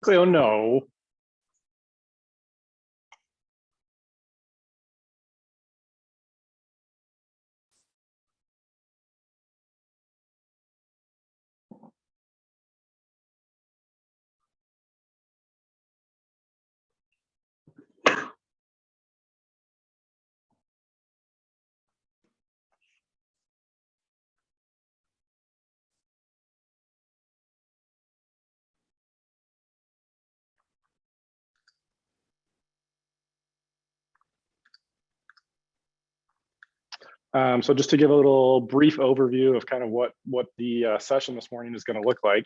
Cleo, no. So just to give a little brief overview of kind of what the session this morning is going to look like.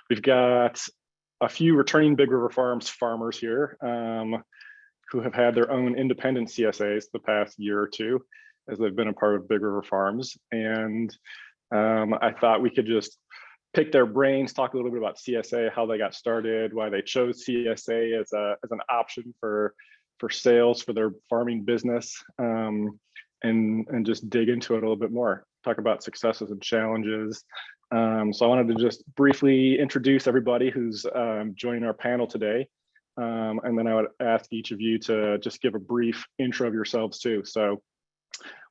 We've got a few returning Big River Farms farmers here who have had their own independent CSAs the past year or two as they've been a part of Big River Farms. And I thought we could just pick their brains, talk a little bit about CSA, how they got started, why they chose CSA as an option for sales for their farming business, and just dig into it a little bit more, talk about successes and challenges. So I wanted to just briefly introduce everybody who's joining our panel today. And then I would ask each of you to just give a brief intro of yourselves too. So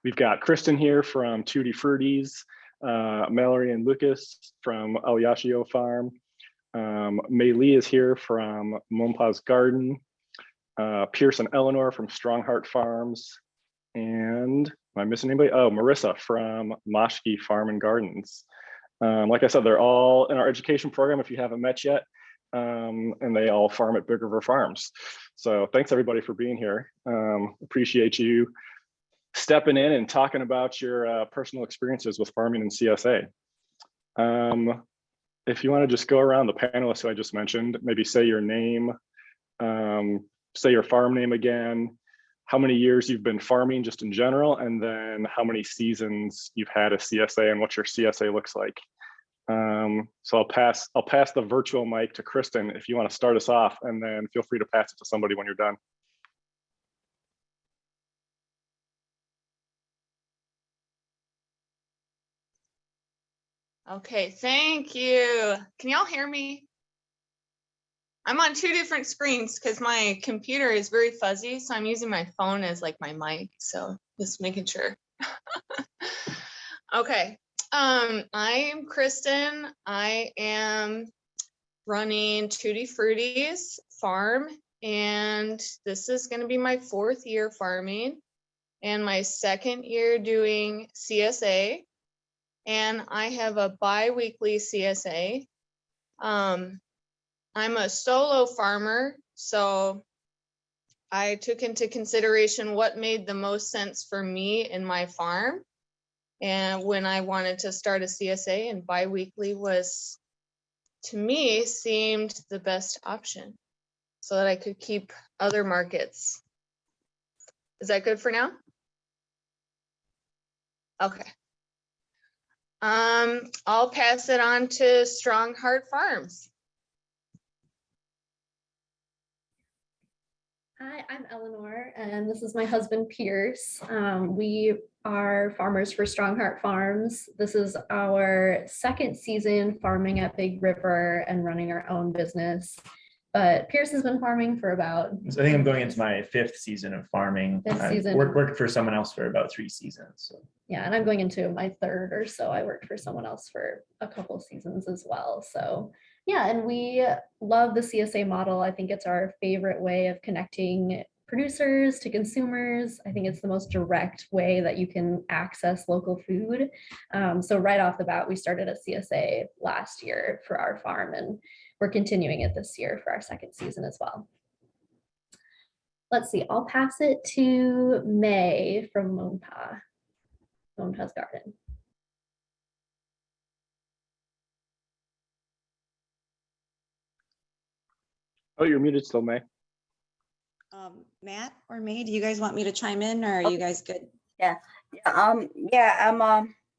we've got Kristen here from Tutti Fruities, Mallory and Lucas from Aliashio Farm. Mei Lee is here from Mompa's Garden. Pierce and Eleanor from Strongheart Farms. And am I missing anybody? Oh, Marissa from Moshke Farm and Gardens. Like I said, they're all in our education program if you haven't met yet. And they all farm at Big River Farms. So thanks everybody for being here. Appreciate you stepping in and talking about your personal experiences with farming and CSA. If you want to just go around the panelists who I just mentioned, maybe say your name, say your farm name again, how many years you've been farming just in general, and then how many seasons you've had a CSA and what your CSA looks like. So I'll pass the virtual mic to Kristen if you want to start us off, and then feel free to pass it to somebody when you're done. Okay, thank you. Can y'all hear me? I'm on two different screens because my computer is very fuzzy, so I'm using my phone as like my mic, so just making sure. Okay, I'm Kristen. I am running Tutti Fruities Farm, and this is going to be my 4th year farming and my 2nd year doing CSA, and I have a bi-weekly CSA. I'm a solo farmer, so I took into consideration what made the most sense for me in my farm. And when I wanted to start a CSA, and bi-weekly was, to me, seemed the best option so that I could keep other markets. Is that good for now? Okay. I'll pass it on to Strongheart Farms. Hi, I'm Eleanor, and this is my husband, Pierce. We are farmers for Strongheart Farms. This is our 2nd season farming at Big River and running our own business. But Pierce has been farming for about... So I think I'm going into my 5th season of farming. I've worked for someone else for about 3 seasons. So. Yeah, and I'm going into my 3rd or so. I worked for someone else for a couple of seasons as well. So yeah, and we love the CSA model. I think it's our favorite way of connecting producers to consumers. I think it's the most direct way that you can access local food. So right off the bat, we started a CSA last year for our farm, and we're continuing it this year for our 2nd season as well. Let's see, I'll pass it to May from Mompa's Garden. Oh, you're muted still, May. Matt or May, do you guys want me to chime in, or are you guys good? Yeah, I'm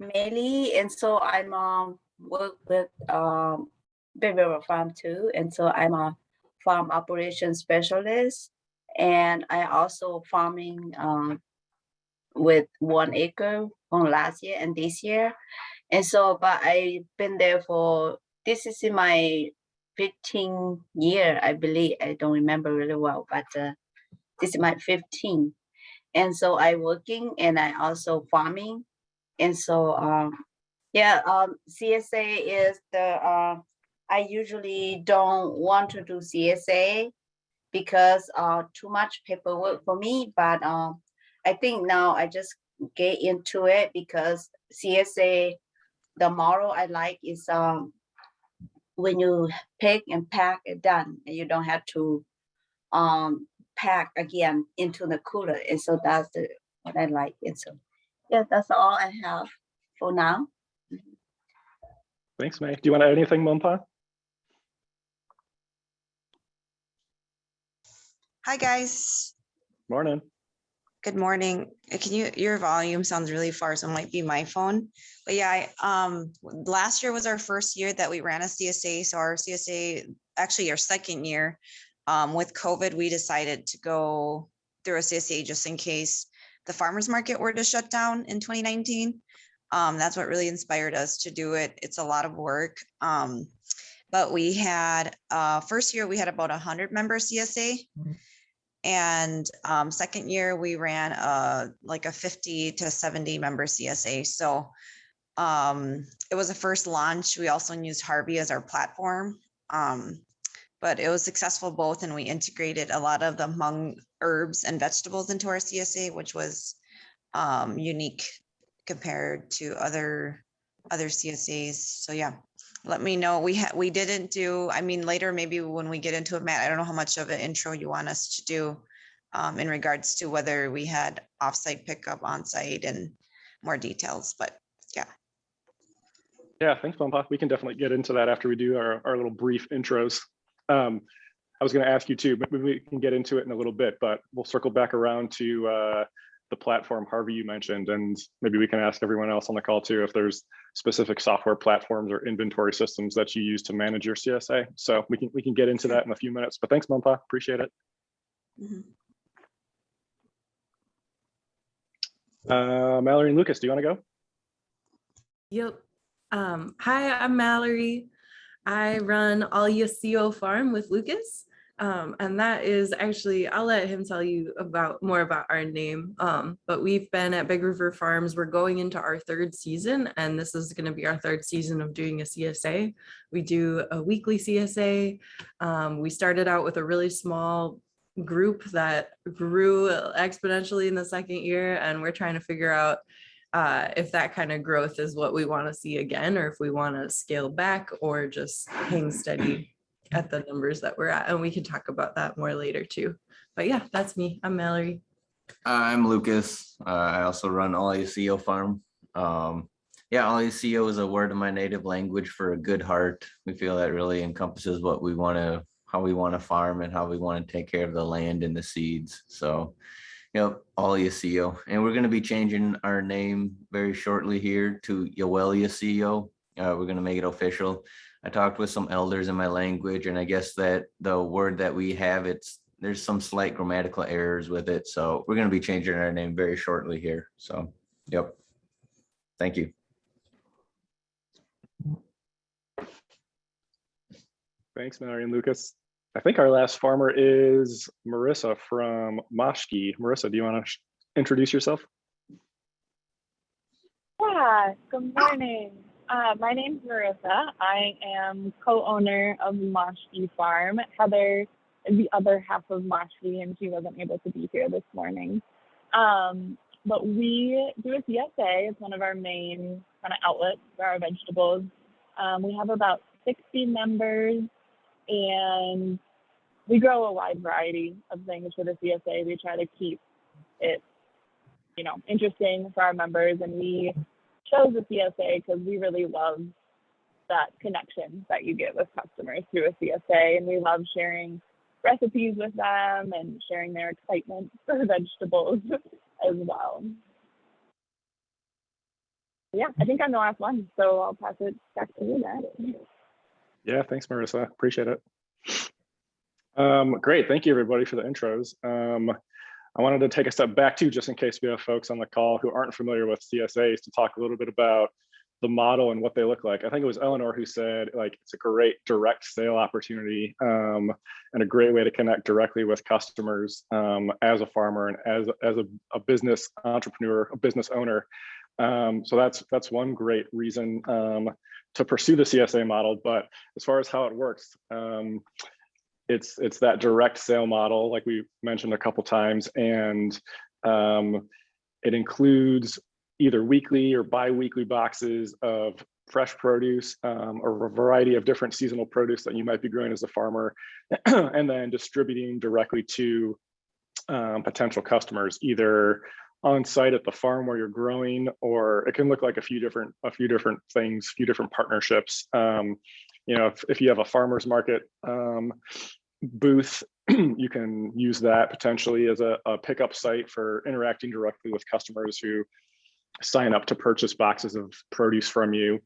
Meili, and so I'm work with Big River Farm too, and so I'm a farm operations specialist, and I also farming with 1 acre from last year and this year, and so but I've been there for this is my 15 year, I believe. I don't remember really well, but this is my 15. And so I working and I also farming. And so CSA is the I usually don't want to do CSA because too much paperwork for me. But I think now I just get into it because CSA, the model I like is when you pick and pack it done, and you don't have to pack again into the cooler. And so that's what I like. And so yeah, that's all I have for now. Thanks, May. Do you want to add anything, Mompa? Hi, guys. Morning. Good morning. Your volume sounds really far, so it might be my phone. But yeah, last year was our first year that we ran a CSA. So our CSA, actually our second year, with COVID, we decided to go through a CSA just in case the farmers market were to shut down in 2019. That's what really inspired us to do it. It's a lot of work. But we had, first year we had about 100 member CSA. And second year we ran like a 50 to 70 member CSA. So it was a first launch. We also used Harvey as our platform. But it was successful both, and we integrated a lot of the hmong herbs and vegetables into our CSA, which was unique compared to other CSAs. So yeah, let me know. We didn't do, I mean, later, maybe when we get into it, Matt, I don't know how much of an intro you want us to do in regards to whether we had offsite pickup, onsite, and more details, but yeah. Yeah, thanks, Mompa. We can definitely get into that after we do our little brief intros. I was going to ask you too, but maybe we can get into it in a little bit, but we'll circle back around to the platform, Harvey, you mentioned, and maybe we can ask everyone else on the call too if there's specific software platforms or inventory systems that you use to manage your CSA. So we can get into that in a few minutes, but thanks, Mompa, appreciate it. Mallory and Lucas, do you want to go? Yep. Hi, I'm Mallory. I run All You CO Farm with Lucas. And that is actually, I'll let him tell you more about our name. But we've been at Big River Farms. We're going into our third season, and this is going to be our third season of doing a CSA. We do a weekly CSA. We started out with a really small group that grew exponentially in the second year, and we're trying to figure out if that kind of growth is what we want to see again, or if we want to scale back or just hang steady at the numbers that we're at. And we can talk about that more later too. But yeah, that's me. I'm Mallory. I'm Lucas. I also run All You CO Farm. Yeah, All You CO is a word in my native language for a good heart. We feel that really encompasses what we want to, how we want to farm and how we want to take care of the land and the seeds. So, All You CO. And we're going to be changing our name very shortly here to Yoelia CO. We're going to make it official. I talked with some elders in my language, and I guess that the word that we have, there's some slight grammatical errors with it. So we're going to be changing our name very shortly here. So, yep. Thank you. Thanks, Mallory and Lucas. I think our last farmer is Marissa from Moshki. Marissa, do you want to introduce yourself? Yeah, good morning. My name's Marissa. I am co-owner of Moshki Farm. Heather is the other half of Moshki, and she wasn't able to be here this morning. But we do a CSA. It's one of our main kind of outlets for our vegetables. We have about 60 members, and we grow a wide variety of things for the CSA. We try to keep it, interesting for our members, and we chose the CSA because we really love that connection that you get with customers through a CSA, and we love sharing recipes with them and sharing their excitement for vegetables as well. Yeah, I think I'm the last one, so I'll pass it back to you, Matt. Yeah, thanks, Marissa. Appreciate it. Great, thank you everybody for the intros. I wanted to take a step back too, just in case we have folks on the call who aren't familiar with CSAs, to talk a little bit about the model and what they look like. I think it was Eleanor who said, like, it's a great direct sale opportunity and a great way to connect directly with customers as a farmer and as a business entrepreneur, a business owner. So that's one great reason to pursue the CSA model. But as far as how it works, it's that direct sale model, like we mentioned a couple times, and it includes either weekly or bi-weekly boxes of fresh produce or a variety of different seasonal produce that you might be growing as a farmer, and then distributing directly to potential customers, either on site at the farm where you're growing, or it can look like a few different things, a few different partnerships. You know, if you have a farmer's market booth, you can use that potentially as a pickup site for interacting directly with customers who sign up to purchase boxes of produce from you.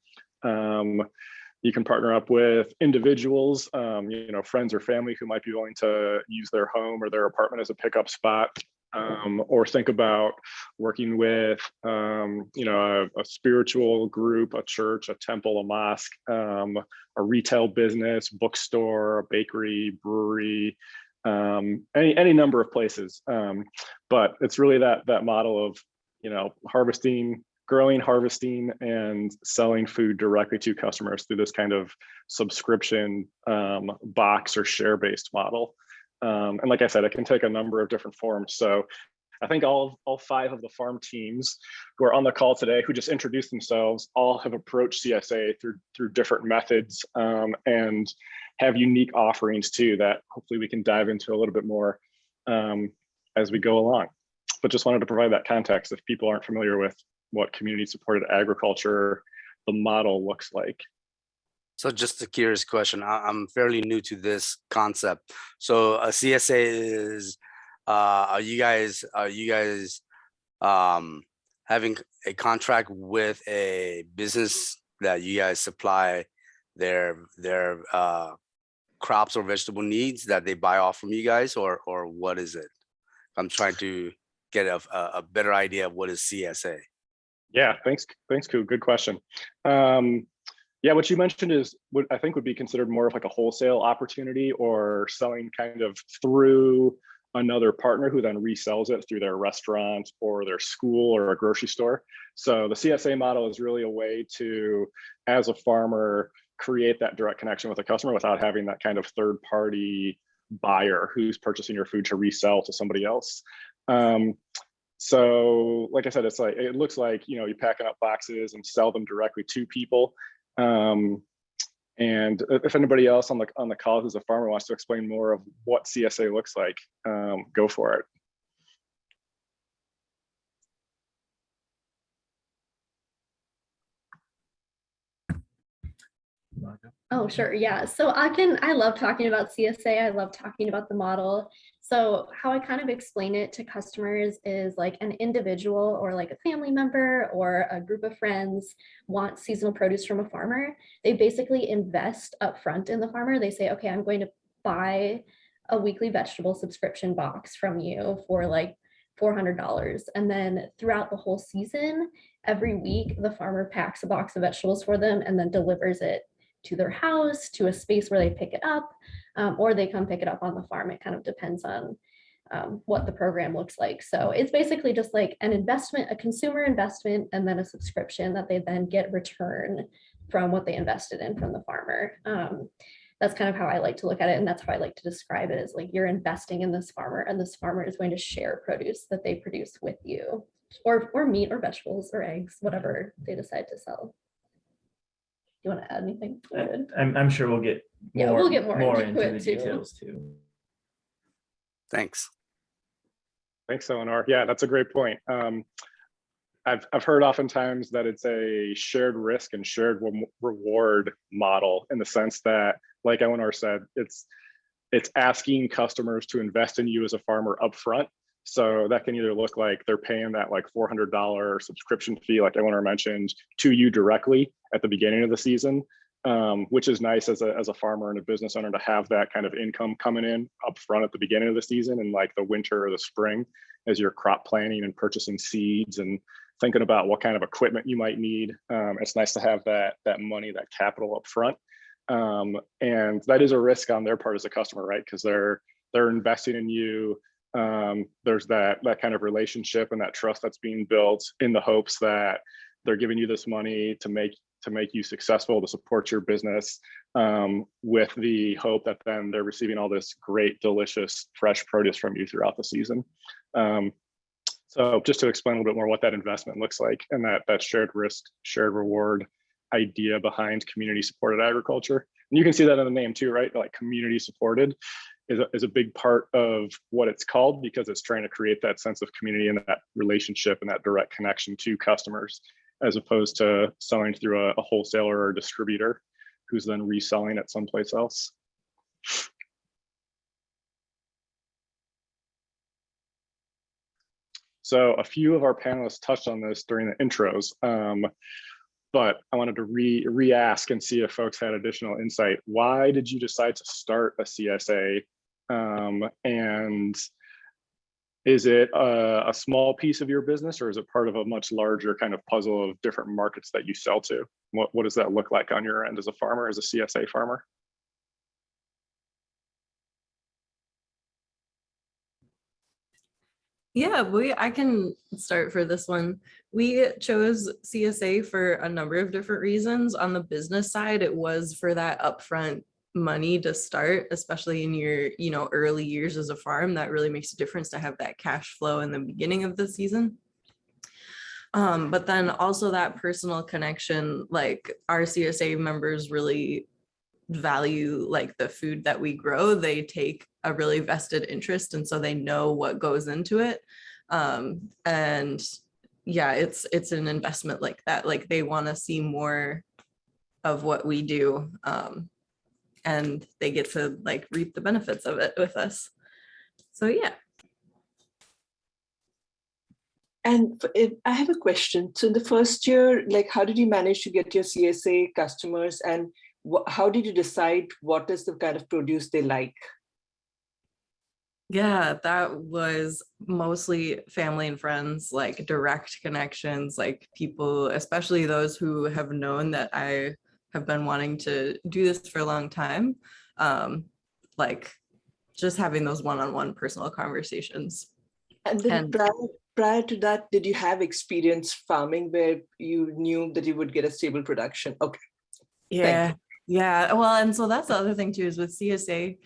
You can partner up with individuals, you know, friends or family who might be willing to use their home or their apartment as a pickup spot, or think about working with, you know, a spiritual group, a church, a temple, a mosque, a retail business, bookstore, a bakery, brewery, any number of places. But it's really that model of, you know, growing, harvesting, and selling food directly to customers through this kind of subscription box or share-based model. And like I said, it can take a number of different forms. So I think all 5 of the farm teams who are on the call today, who just introduced themselves, all have approached CSA through different methods and have unique offerings too that hopefully we can dive into a little bit more as we go along. But just wanted to provide that context if people aren't familiar with what community supported agriculture, the model looks like. So just a curious question. I'm fairly new to this concept. So a CSA is, are you guys having a contract with a business that you guys supply their crops or vegetable needs that they buy off from you guys, or what is it? I'm trying to get a better idea of what is CSA. Yeah, thanks, Ku. Good question. Yeah, what you mentioned is what I think would be considered more of like a wholesale opportunity, or selling kind of through another partner who then resells it through their restaurant or their school or a grocery store. So the CSA model is really a way to, as a farmer, create that direct connection with a customer without having that kind of third party buyer who's purchasing your food to resell to somebody else. So like I said, it looks like, you know, you pack up boxes and sell them directly to people. And if anybody else on the call who's a farmer wants to explain more of what CSA looks like, go for it. Oh, sure. Yeah. So I love talking about CSA. I love talking about the model. So how I kind of explain it to customers is like an individual or like a family member or a group of friends want seasonal produce from a farmer. They basically invest upfront in the farmer. They say, okay, I'm going to buy a weekly vegetable subscription box from you for like $400. And then throughout the whole season, every week, the farmer packs a box of vegetables for them and then delivers it to their house, to a space where they pick it up, or they come pick it up on the farm. It kind of depends on what the program looks like. So it's basically just like an investment, a consumer investment, and then a subscription that they then get return from what they invested in from the farmer. That's kind of how I like to look at it. And that's how I like to describe it, is like you're investing in this farmer, and this farmer is going to share produce that they produce with you, or meat or vegetables or eggs, whatever they decide to sell. You want to add anything? I'm sure we'll get more, we'll get more into the too. details too. Thanks, Eleanor. Yeah, that's a great point. I've heard oftentimes that it's a shared risk and shared reward model, in the sense that, like Eleanor said, it's asking customers to invest in you as a farmer upfront. So that can either look like they're paying that like $400 subscription fee, like Eleanor mentioned, to you directly at the beginning of the season, which is nice as a farmer and a business owner to have that kind of income coming in upfront at the beginning of the season, and like the winter or the spring, as you're crop planting and purchasing seeds and thinking about what kind of equipment you might need. It's nice to have that money, that capital up front. And that is a risk on their part as a customer, right? Because they're investing in you. There's that kind of relationship and that trust that's being built in the hopes that they're giving you this money to make you successful, to support your business, with the hope that then they're receiving all this great, delicious, fresh produce from you throughout the season. So just to explain a little bit more what that investment looks like and that shared risk, shared reward idea behind community supported agriculture. And you can see that in the name too, right? Like community supported is a big part of what it's called, because it's trying to create that sense of community and that relationship and that direct connection to customers, as opposed to selling through a wholesaler or distributor who's then reselling it someplace else. So a few of our panelists touched on this during the intros, but I wanted to re-ask and see if folks had additional insight. Why did you decide to start a CSA? And is it a small piece of your business, or is it part of a much larger kind of puzzle of different markets that you sell to? What does that look like on your end as a farmer, as a CSA farmer? Yeah, I can start for this one. We chose CSA for a number of different reasons. On the business side, it was for that upfront money to start, especially in your, early years as a farm. That really makes a difference to have that cash flow in the beginning of the season. But then also that personal connection, like our CSA members really value like the food that we grow. They take a really vested interest, and so they know what goes into it. And yeah, it's an investment like that. Like they want to see more of what we do, and they get to like reap the benefits of it with us. So yeah. And I have a question. So in the first year, like, how did you manage to get your CSA customers, and how did you decide what is the kind of produce they like? Yeah, that was mostly family and friends, like direct connections, like people, especially those who have known that I have been wanting to do this for a long time. Like just having those one-on-one personal conversations. And then prior to that, did you have experience farming where you knew that you would get a stable production? Okay. Yeah. Yeah. Well, and so that's the other thing too, is with CSA,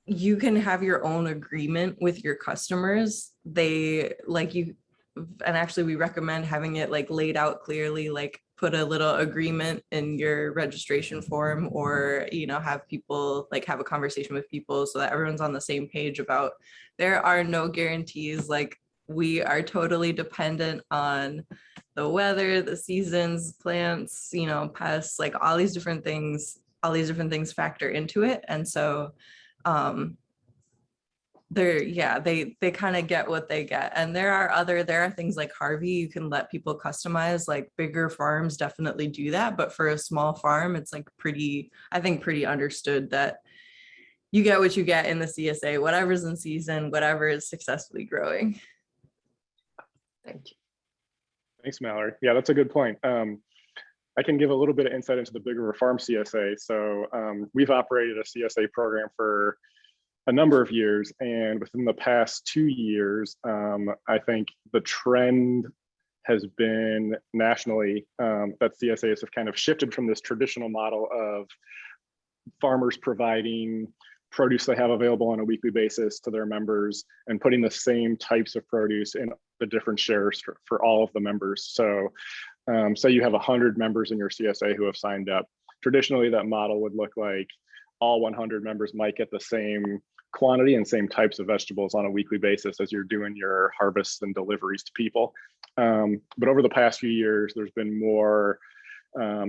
you can have your own agreement with your customers. They like you, and actually we recommend having it like laid out clearly, like put a little agreement in your registration form, or, have people like have a conversation with people so that everyone's on the same page about there are no guarantees. Like we are totally dependent on the weather, the seasons, plants, pests, like all these different things factor into it. And so they kind of get what they get. And there are things like Harvey you can let people customize. Like bigger farms definitely do that, but for a small farm, it's like pretty understood that you get what you get in the CSA, whatever's in season, whatever is successfully growing. Thank you. Thanks, Mallory. Yeah, that's a good point. I can give a little bit of insight into the Bigger Farm CSA. So we've operated a CSA program for a number of years, and within the past 2 years, I think the trend has been nationally that CSAs have kind of shifted from this traditional model of farmers providing produce they have available on a weekly basis to their members and putting the same types of produce in the different shares for all of the members. So say you have 100 members in your CSA who have signed up. Traditionally, that model would look like all 100 members might get the same quantity and same types of vegetables on a weekly basis as you're doing your harvests and deliveries to people. But over the past few years, there's been more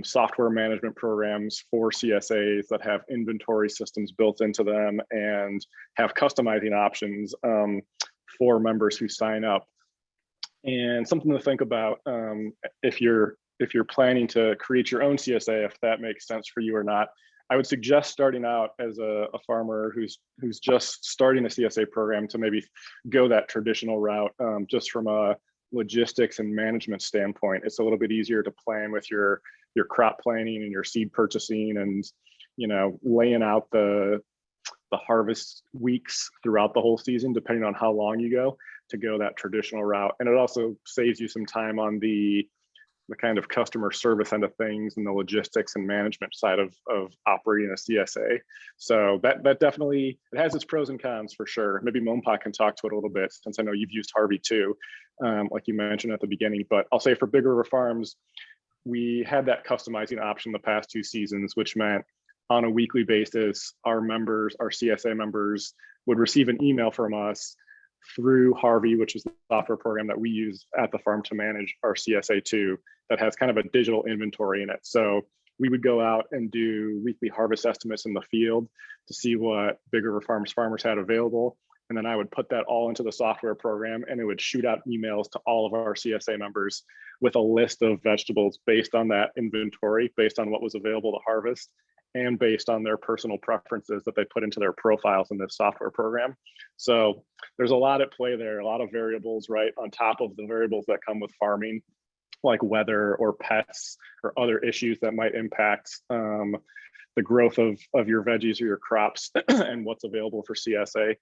software management programs for CSAs that have inventory systems built into them and have customizing options for members who sign up. And something to think about if you're planning to create your own CSA, if that makes sense for you or not. I would suggest starting out as a farmer who's just starting a CSA program to maybe go that traditional route, just from a logistics and management standpoint, it's a little bit easier to plan with your crop planning and your seed purchasing, and laying out the harvest weeks throughout the whole season, depending on how long you go, to go that traditional route. And it also saves you some time on the kind of customer service end of things and the logistics and management side of operating a CSA. So that definitely, it has its pros and cons for sure. Maybe Mompa can talk to it a little bit, since I know you've used Harvey too, like you mentioned at the beginning. But I'll say for Big River Farms, we had that customizing option the past 2 seasons, which meant on a weekly basis, our members, our CSA members, would receive an email from us through Harvey, which is the software program that we use at the farm to manage our CSA2, that has kind of a digital inventory in it. So we would go out and do weekly harvest estimates in the field to see what Big River Farms farmers had available. And then I would put that all into the software program, and it would shoot out emails to all of our CSA members with a list of vegetables based on that inventory, based on what was available to harvest, and based on their personal preferences that they put into their profiles in this software program. So there's a lot at play there, a lot of variables, right, on top of the variables that come with farming, like weather or pests or other issues that might impact the growth of your veggies or your crops and what's available for CSA.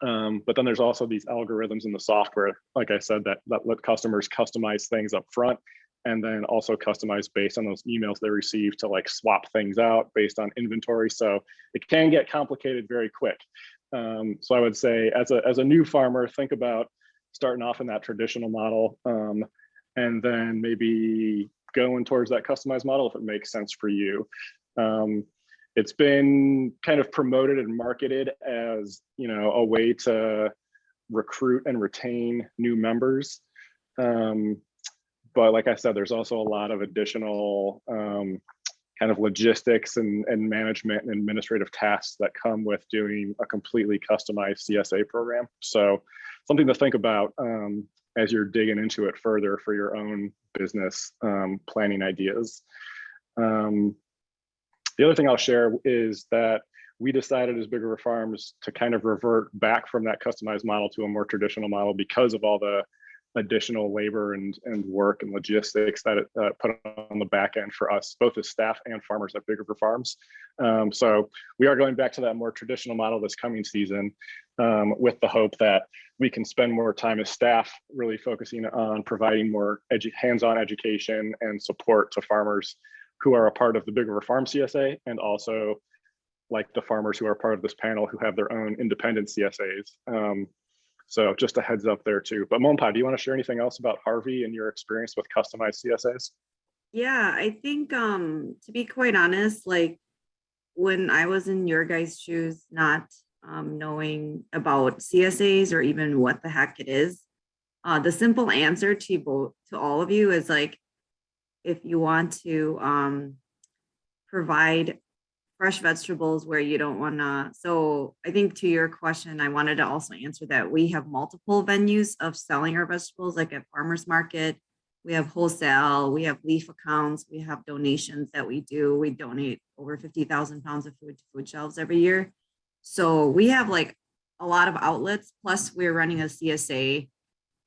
But then there's also these algorithms in the software, like I said, that let customers customize things up front, and then also customize based on those emails they receive to like swap things out based on inventory. So it can get complicated very quick. So I would say as a new farmer, think about starting off in that traditional model, and then maybe going towards that customized model if it makes sense for you. It's been kind of promoted and marketed as, a way to recruit and retain new members. But like I said, there's also a lot of additional kind of logistics and management and administrative tasks that come with doing a completely customized CSA program. So something to think about as you're digging into it further for your own business planning ideas. The other thing I'll share is that we decided as Big River Farms to kind of revert back from that customized model to a more traditional model because of all the additional labor and work and logistics that it put on the back end for us, both as staff and farmers at Big River Farms. So we are going back to that more traditional model this coming season, with the hope that we can spend more time as staff really focusing on providing more hands-on education and support to farmers who are a part of the Big River Farm CSA, and also like the farmers who are part of this panel who have their own independent CSAs. So just a heads up there too. But Mompa, do you want to share anything else about Harvey and your experience with customized CSAs? Yeah, I think to be quite honest, like when I was in your guys' shoes, not knowing about CSAs or even what the heck it is, the simple answer to all of you is like, if you want to provide fresh vegetables where you don't want to. So I think to your question, I wanted to also answer that we have multiple venues of selling our vegetables, like at farmers market, we have wholesale, we have leaf accounts, we have donations that we do. We donate over 50,000 pounds of food to food shelves every year. So we have like a lot of outlets, plus we're running a CSA,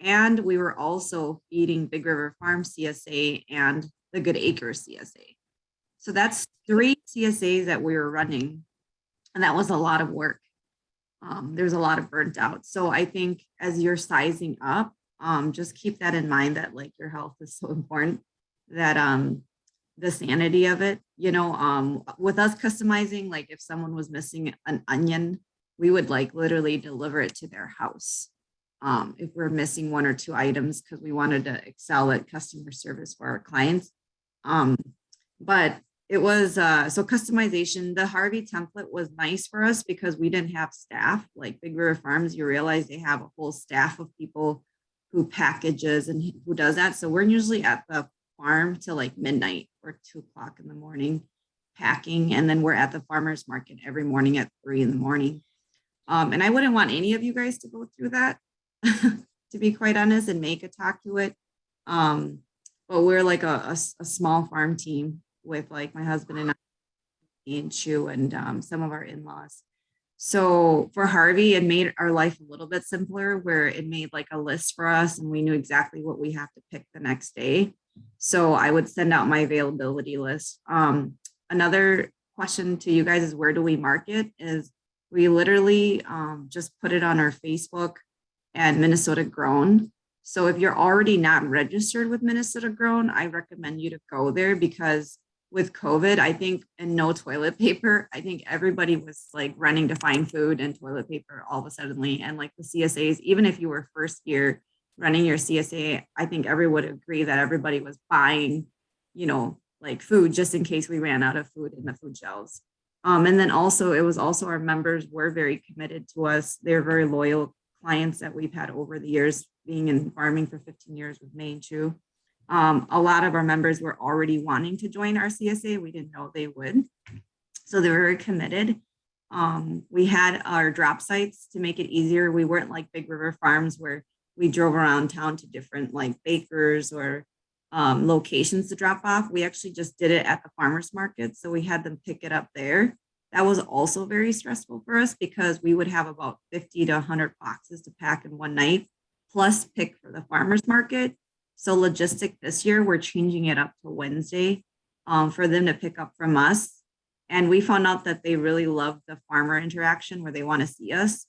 and we were also feeding Big River Farm CSA and the Good Acres CSA. So that's 3 CSAs that we were running, and that was a lot of work. There's a lot of burnt out. So I think as you're sizing up, just keep that in mind, that like your health is so important, that the sanity of it, with us customizing, like if someone was missing an onion, we would like literally deliver it to their house. If we're missing 1 or 2 items, because we wanted to excel at customer service for our clients. But it was, so customization, the Harvey template was nice for us because we didn't have staff. Like Big River Farms, you realize they have a whole staff of people who packages and who does that. So we're usually at the farm till like midnight or 2 o'clock in the morning packing. And then we're at the farmer's market every morning at 3 in the morning. And I wouldn't want any of you guys to go through that, to be quite honest, and make a talk to it. But we're like a small farm team with like my husband and I and Chu and some of our in-laws. So for Harvey, it made our life a little bit simpler where it made like a list for us and we knew exactly what we have to pick the next day. So I would send out my availability list. Another question to you guys is where do we market? Is we literally just put it on our Facebook and Minnesota Grown. So if you're already not registered with Minnesota Grown, I recommend you to go there because with COVID, I think, and no toilet paper, I think everybody was like running to find food and toilet paper all of a sudden. And like the CSAs, even if you were first year running your CSA, I think everyone would agree that everybody was buying, like food just in case we ran out of food in the food shelves. And then also, it was also our members were very committed to us. They're very loyal clients that we've had over the years, being in farming for 15 years with Maine Chew. A lot of our members were already wanting to join our CSA. We didn't know they would. So they were very committed. We had our drop sites to make it easier. We weren't like Big River Farms where we drove around town to different like bakers or locations to drop off. We actually just did it at the farmers market. So we had them pick it up there. That was also very stressful for us because we would have about 50 to 100 boxes to pack in one night, plus pick for the farmers market. So logistic this year, we're changing it up to Wednesday for them to pick up from us. And we found out that they really love the farmer interaction where they want to see us.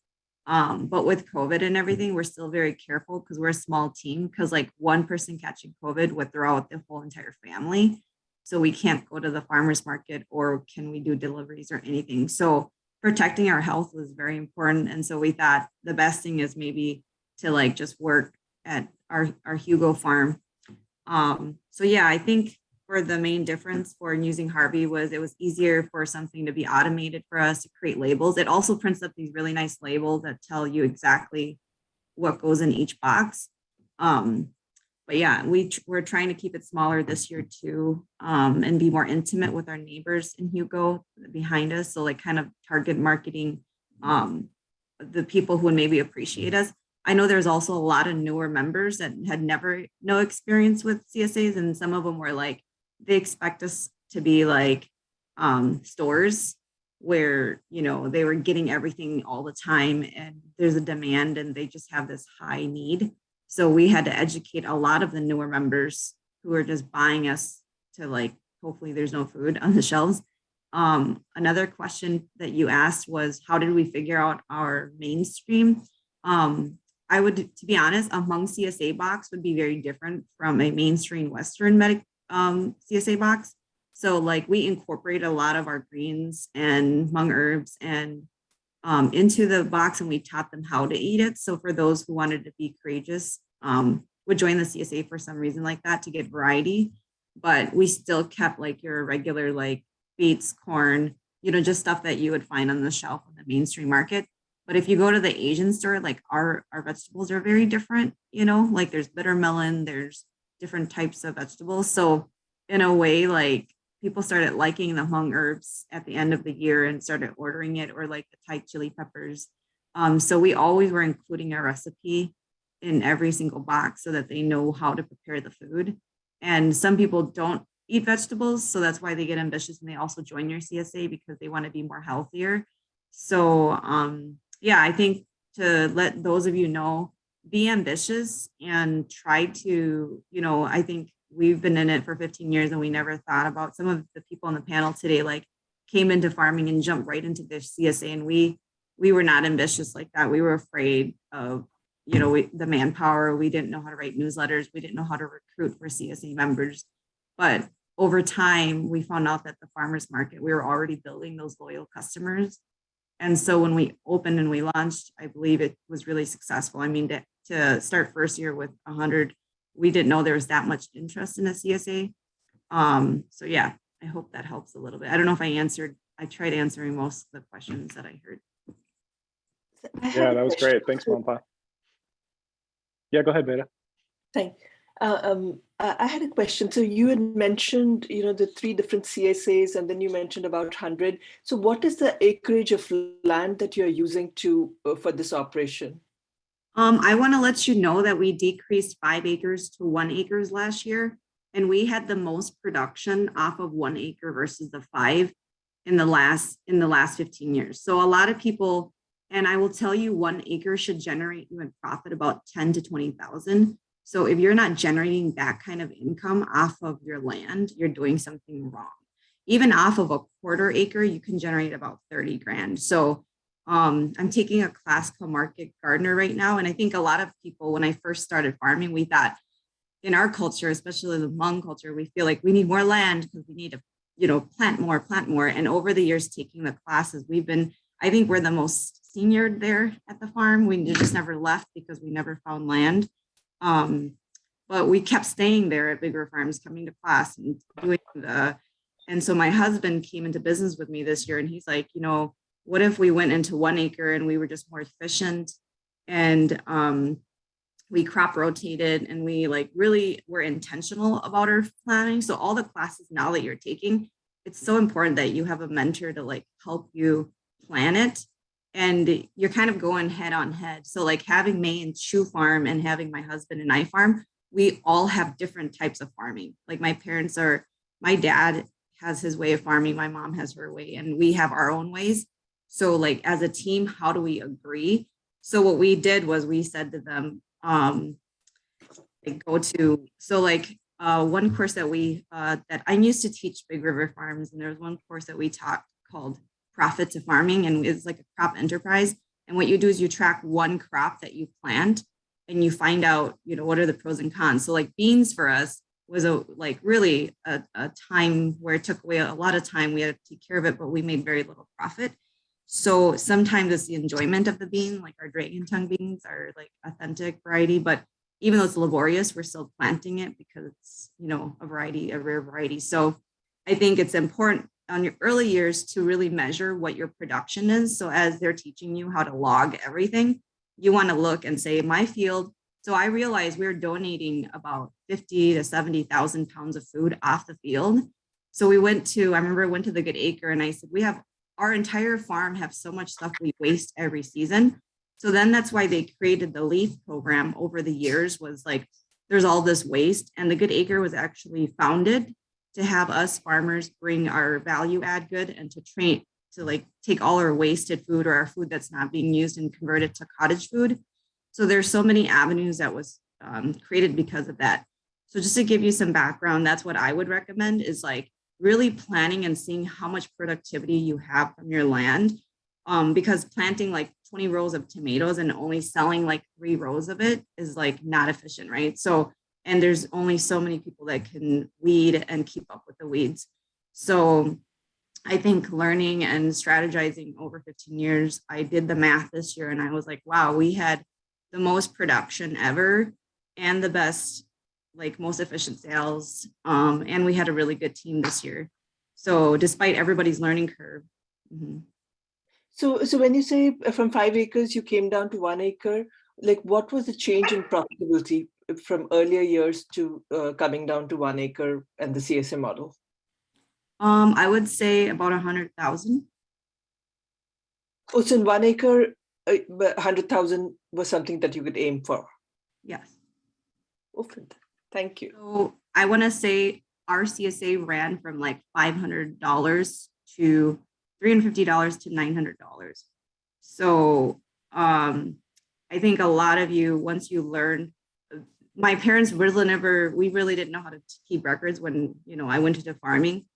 But with COVID and everything, we're still very careful because we're a small team because like one person catching COVID would throw out the whole entire family. So we can't go to the farmer's market or can we do deliveries or anything. So protecting our health was very important. And so we thought the best thing is maybe to like just work at our Hugo farm. So yeah, I think for the main difference for using Harvey was it was easier for something to be automated for us to create labels. It also prints up these really nice labels that tell you exactly what goes in each box. But yeah, we're trying to keep it smaller this year too, and be more intimate with our neighbors in Hugo behind us. So like kind of target marketing the people who would maybe appreciate us. I know there's also a lot of newer members that had no experience with CSAs, and some of them were like, they expect us to be like stores where, they were getting everything all the time and there's a demand and they just have this high need. So we had to educate a lot of the newer members who are just buying us to like, hopefully there's no food on the shelves. Another question that you asked was, how did we figure out our mainstream? I would, to be honest, among CSA box would be very different from a mainstream Western medic CSA box. So like we incorporate a lot of our greens and hmong herbs and into the box, and we taught them how to eat it. So for those who wanted to be courageous, would join the CSA for some reason like that to get variety, but we still kept like your regular like beets, corn, just stuff that you would find on the shelf in the mainstream market. But if you go to the Asian store, like our vegetables are very different, like there's bitter melon, there's different types of vegetables. So in a way, like people started liking the hmong herbs at the end of the year and started ordering it, or like the Thai chili peppers. So we always were including a recipe in every single box so that they know how to prepare the food. And some people don't eat vegetables, so that's why they get ambitious and they also join your CSA because they want to be more healthier. So yeah, I think to let those of you know, be ambitious and try to, I think we've been in it for 15 years and we never thought about, some of the people on the panel today like came into farming and jumped right into the CSA, and we were not ambitious like that. We were afraid of, the manpower. We didn't know how to write newsletters. We didn't know how to recruit for CSA members. But over time, we found out that the farmers market, we were already building those loyal customers. And so when we opened and we launched, I believe it was really successful. I mean, to start first year with 100, we didn't know there was that much interest in a CSA. So yeah, I hope that helps a little bit. I don't know if I tried answering most of the questions that I heard. Yeah, that was great. Thanks, Mompa. Yeah, go ahead, Beta. Thanks. I had a question. So you had mentioned, the 3 different CSAs, and then you mentioned about 100. So what is the acreage of land that you're using for this operation? I want to let you know that we decreased 5 acres to 1 acre last year, and we had the most production off of 1 acre versus the 5. in the last 15 years. So a lot of people, and I will tell you, 1 acre should generate you in profit about 10 to 20,000. So if you're not generating that kind of income off of your land, you're doing something wrong. Even off of a 1/4 acre, you can generate about 30 grand. So I'm taking a class called Market Gardener right now. And I think a lot of people, when I first started farming, we thought in our culture, especially the Hmong culture, we feel like we need more land because we need to, plant more. And over the years taking the classes, I think we're the most senior there at the farm. We just never left because we never found land. But we kept staying there at bigger farms, coming to class and doing and so my husband came into business with me this year and he's like, what if we went into 1 acre and we were just more efficient and we crop rotated and we really were intentional about our planning. So all the classes now that you're taking, it's so important that you have a mentor to help you plan it. And you're kind of going head on head. So having May and Chu farm and having my husband and I farm, we all have different types of farming. My dad has his way of farming, my mom has her way, and we have our own ways. So as a team, how do we agree? So what we did was we said to them, one course that I used to teach Big River Farms, and there's one course that we taught called Profit to Farming, and it's like a crop enterprise. And what you do is you track one crop that you plant and you find out, what are the pros and cons. So beans for us was really a time where it took away a lot of time. We had to take care of it, but we made very little profit. So sometimes it's the enjoyment of the bean, our dragon tongue beans are authentic variety, but even though it's laborious, we're still planting it because it's, a rare variety. So I think it's important on your early years to really measure what your production is. So as they're teaching you how to log everything, you want to look and say, my field. So I realized we're donating about 50 to 70,000 pounds of food off the field. So I remember I went to the Good Acre and I said, our entire farm have so much stuff we waste every season. So then that's why they created the LEAF program over the years, was there's all this waste. And the Good Acre was actually founded to have us farmers bring our value add good and to train to take all our wasted food or our food that's not being used and convert it to cottage food. So there's so many avenues that was created because of that. So just to give you some background, that's what I would recommend is really planning and seeing how much productivity you have from your land. Because planting 20 rows of tomatoes and only selling 3 rows of it is not efficient, right? So, and there's only so many people that can weed and keep up with the weeds. So I think learning and strategizing over 15 years, I did the math this year and I was like, wow, we had the most production ever and the best, most efficient sales. And we had a really good team this year. So despite everybody's learning curve. Mm-hmm. So when you say from 5 acres, you came down to 1 acre, what was the change in profitability from earlier years to coming down to 1 acre and the CSA model? I would say about 100,000. Oh, so in 1 acre, 100,000 was something that you could aim for? Yes. Okay, thank you. So I want to say our CSA ran from $500 to $350 to $900. So I think a lot of you, once you learn, my parents we really didn't know how to keep records when, I went into farming.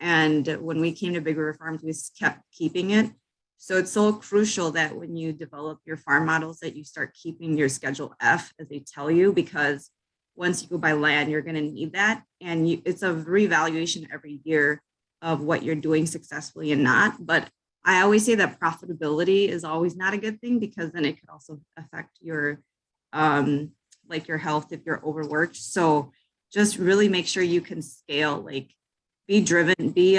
And when we came to Big River Farms, we kept keeping it. So it's so crucial that when you develop your farm models that you start keeping your Schedule F, as they tell you, because once you go buy land, you're going to need that. And it's a reevaluation every year of what you're doing successfully and not. But I always say that profitability is always not a good thing, because then it could also affect your your health if you're overworked. So just really make sure you can scale, be driven, be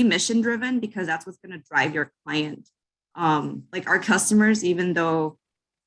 mission driven, because that's what's going to drive your client. Our customers, even though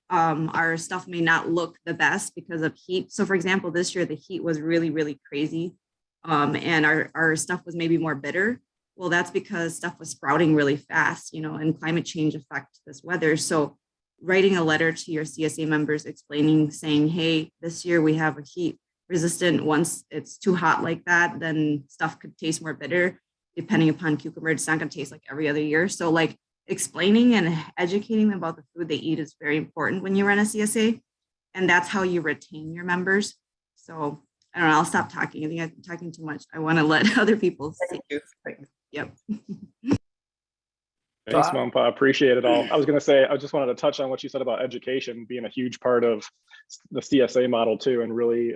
our stuff may not look the best because of heat. So for example, this year, the heat was really, really crazy. And our stuff was maybe more bitter. Well, that's because stuff was sprouting really fast, and climate change affects this weather. So writing a letter to your CSA members explaining, saying, hey, this year we have a heat resistant. Once it's too hot like that, then stuff could taste more bitter. depending upon cucumber, it's not going to taste like every other year. So like explaining and educating them about the food they eat is very important when you run a CSA. And that's how you retain your members. So I don't know, I'll stop talking. I think I'm talking too much. I want to let other people see. Yep. Thanks, Mompa. Appreciate it all. I was going to say, I just wanted to touch on what you said about education being a huge part of the CSA model too, and really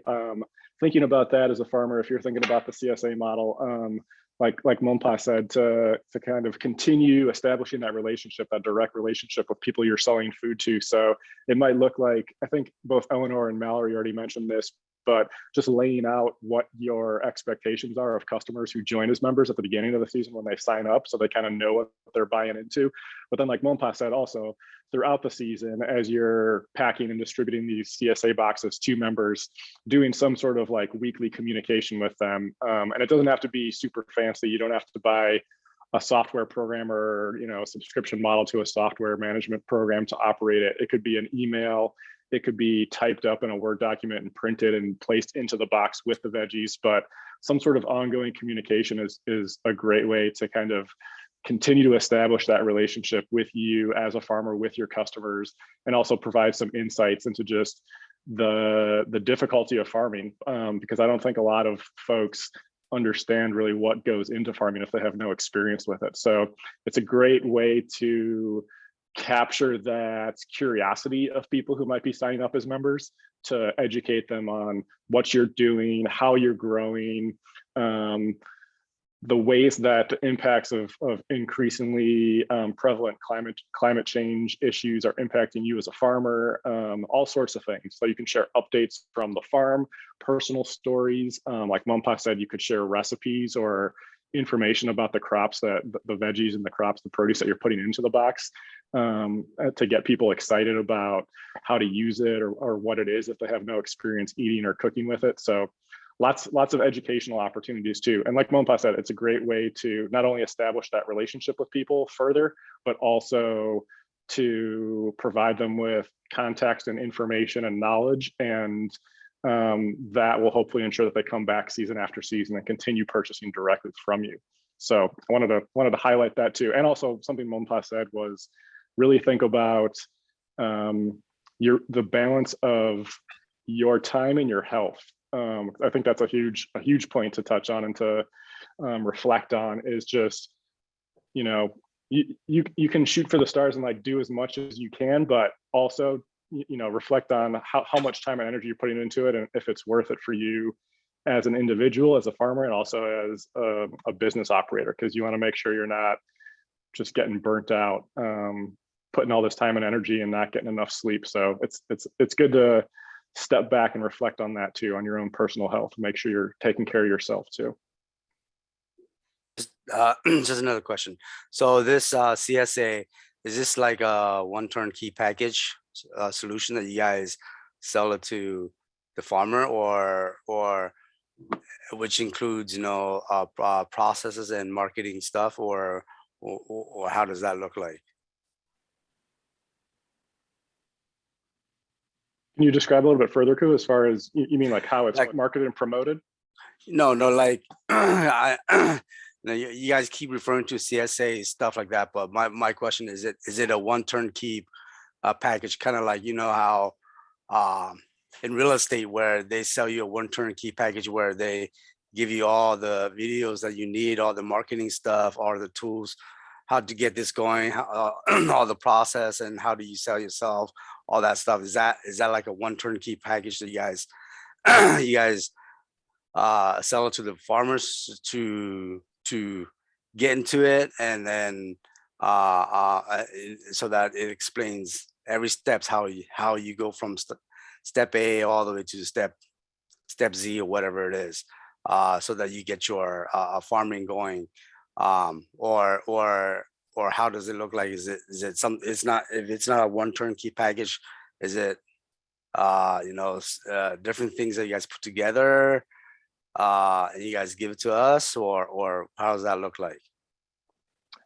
thinking about that as a farmer. If you're thinking about the CSA model, like Mompa said, to kind of continue establishing that relationship, that direct relationship with people you're selling food to. So it might look like, I think both Eleanor and Mallory already mentioned this, but just laying out what your expectations are of customers who join as members at the beginning of the season when they sign up, so they kind of know what they're buying into. But then, like Mompa said, also throughout the season, as you're packing and distributing these CSA boxes to members, doing some sort of like weekly communication with them. And it doesn't have to be super fancy. You don't have to buy a software program or, you know, a subscription model to a software management program to operate it. It could be an email. It could be typed up in a Word document and printed and placed into the box with the veggies, but some sort of ongoing communication is a great way to kind of continue to establish that relationship with you as a farmer, with your customers, and also provide some insights into just the difficulty of farming, because I don't think a lot of folks understand really what goes into farming if they have no experience with it. So it's a great way to capture that curiosity of people who might be signing up as members, to educate them on what you're doing, how you're growing, the ways that the impacts of increasingly prevalent climate change issues are impacting you as a farmer, all sorts of things. So you can share updates from the farm, personal stories. Like Mompa said, you could share recipes or information about the crops, that the veggies and the crops, the produce that you're putting into the box, to get people excited about how to use it or what it is if they have no experience eating or cooking with it. So lots of educational opportunities too. And like Mompa said, it's a great way to not only establish that relationship with people further, but also to provide them with context and information and knowledge, and that will hopefully ensure that they come back season after season and continue purchasing directly from you. So I wanted to highlight that too. And also something Mompa said was really think about the balance of your time and your health. I think that's a huge point to touch on and to reflect on, is just, you know, you can shoot for the stars and like do as much as you can, but also, you know, reflect on how much time and energy you're putting into it, and if it's worth it for you as an individual, as a farmer, and also as a business operator, because you want to make sure you're not just getting burnt out, putting all this time and energy and not getting enough sleep. So it's good to step back and reflect on that too, on your own personal health. Make sure you're taking care of yourself too. Just another question. So this CSA, is this like a one turnkey package solution that you guys sell it to the farmer, or which includes, you know, processes and marketing stuff, or how does that look like? Can you describe a little bit further, Ku, as far as you mean like how it's like marketed and promoted? No, like you guys keep referring to CSA stuff like that, but my question is it a one turnkey package, kind of like, you know, how in real estate where they sell you a one turnkey package where they give you all the videos that you need, all the marketing stuff, all the tools, how to get this going, all the process, and how do you sell yourself, all that stuff. Is that like a one turnkey package that you guys sell it to the farmers to get into it, and then so that it explains every steps how you go from step A all the way to step Z or whatever it is, so that you get your farming going, or how does it look like? Is it some? It's not, if it's not a one turnkey package, is it you know, different things that you guys put together, and you guys give it to us, or how does that look like?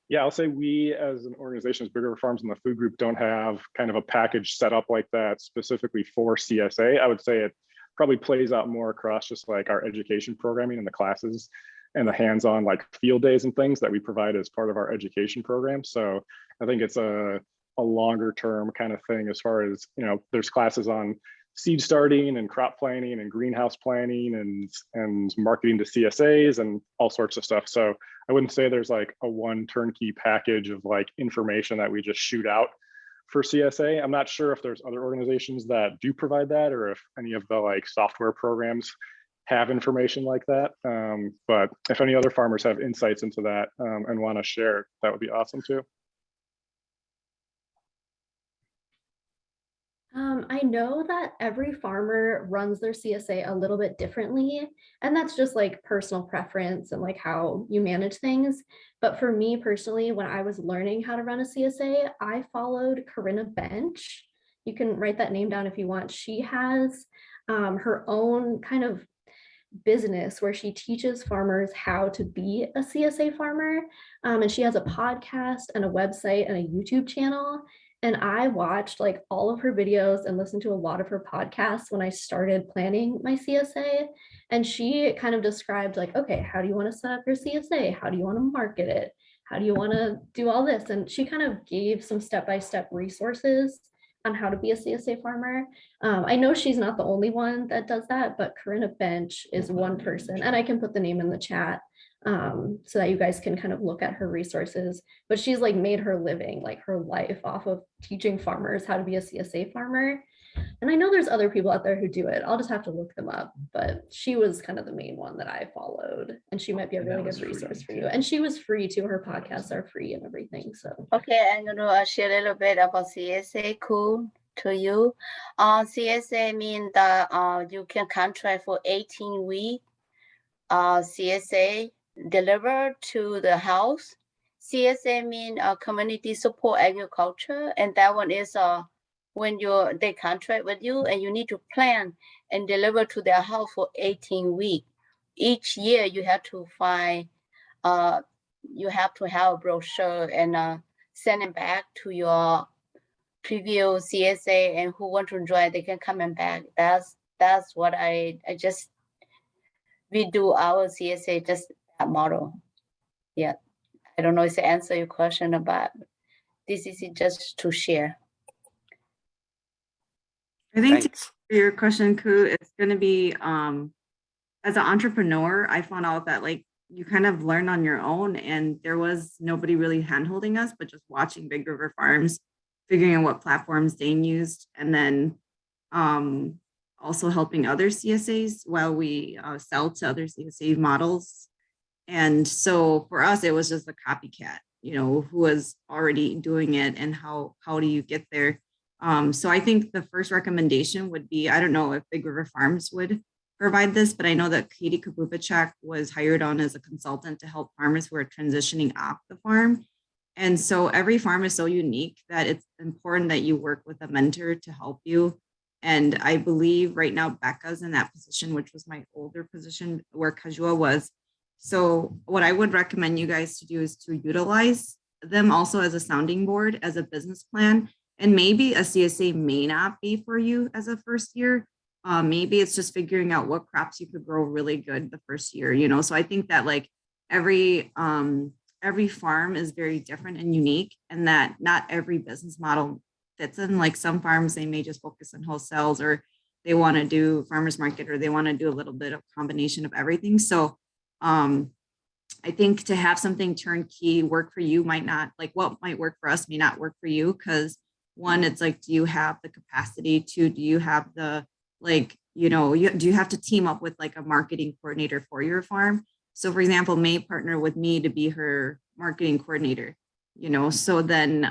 Yeah, I'll say we as an organization, as Big River Farms and the food group, don't have kind of a package set up like that specifically for CSA. I would say it probably plays out more across just like our education programming and the classes and the hands-on like field days and things that we provide as part of our education program. So I think it's a longer term kind of thing as far as, you know, there's classes on seed starting and crop planting and greenhouse planning and marketing to CSAs and all sorts of stuff. So I wouldn't say there's like a one turnkey package of like information that we just shoot out for CSA. I'm not sure if there's other organizations that do provide that, or if any of the like software programs have information like that. But if any other farmers have insights into that and want to share, that would be awesome too. I know that every farmer runs their CSA a little bit differently, and that's just like personal preference and like how you manage things. But for me personally, when I was learning how to run a CSA, I followed Corinna Bench. You can write that name down if you want. She has her own kind of business where she teaches farmers how to be a CSA farmer. And she has a podcast and a website and a YouTube channel. And I watched like all of her videos and listened to a lot of her podcasts when I started planning my CSA. And she kind of described like, okay, how do you want to set up your CSA? How do you want to market it? How do you want to do all this? And she kind of gave some step-by-step resources on how to be a CSA farmer. I know she's not the only one that does that, but Corinna Bench is one person, and I can put the name in the chat so that you guys can kind of look at her resources. But she's like made her living, like her life, off of teaching farmers how to be a CSA farmer. And I know there's other people out there who do it. I'll just have to look them up, but she was kind of the main one that I followed, and she might be a really good resource for you. And she was free too. Her podcasts are free and everything. So okay, I'm gonna share a little bit about CSA. Cool to you. CSA means that you can contract for 18 weeks. CSA delivered to the house. CSA means community support agriculture, and that one is when they contract with you and you need to plan and deliver to their house for 18 weeks. Each year you have to find, you have to have a brochure and send it back to your previous CSA, and who want to join, they can come and back. That's what I just, we do our CSA, just that model. Yeah, I don't know if I answer your question about, this is just to share. I think to Thanks. answer your question, Ku, it's going to be as an entrepreneur, I found out that like you kind of learn on your own, and there was nobody really handholding us, but just watching Big River Farms, figuring out what platforms they used, and then also helping other CSAs while we sell to other CSA models. And so for us, it was just a copycat, you know, who was already doing it and how do you get there? So I think the first recommendation would be, I don't know if Big River Farms would provide this, but I know that Katie Kabubachak was hired on as a consultant to help farmers who are transitioning off the farm. And so every farm is so unique that it's important that you work with a mentor to help you. And I believe right now Becca's in that position, which was my older position where Kajua was. So what I would recommend you guys to do is to utilize them also as a sounding board, as a business plan. And maybe a CSA may not be for you as a first year. Maybe it's just figuring out what crops you could grow really good the first year, you know? So I think that like every farm is very different and unique, and that not every business model fits in. Like some farms, they may just focus on wholesales, or they want to do farmers market, or they want to do a little bit of combination of everything. So I think to have something turnkey work for you might not, like what might work for us may not work for you, because one, it's like, do you have the capacity? Two, do you have the, like, you know, do you have to team up with like a marketing coordinator for your farm? So for example, May partner with me to be her marketing coordinator, you know, so then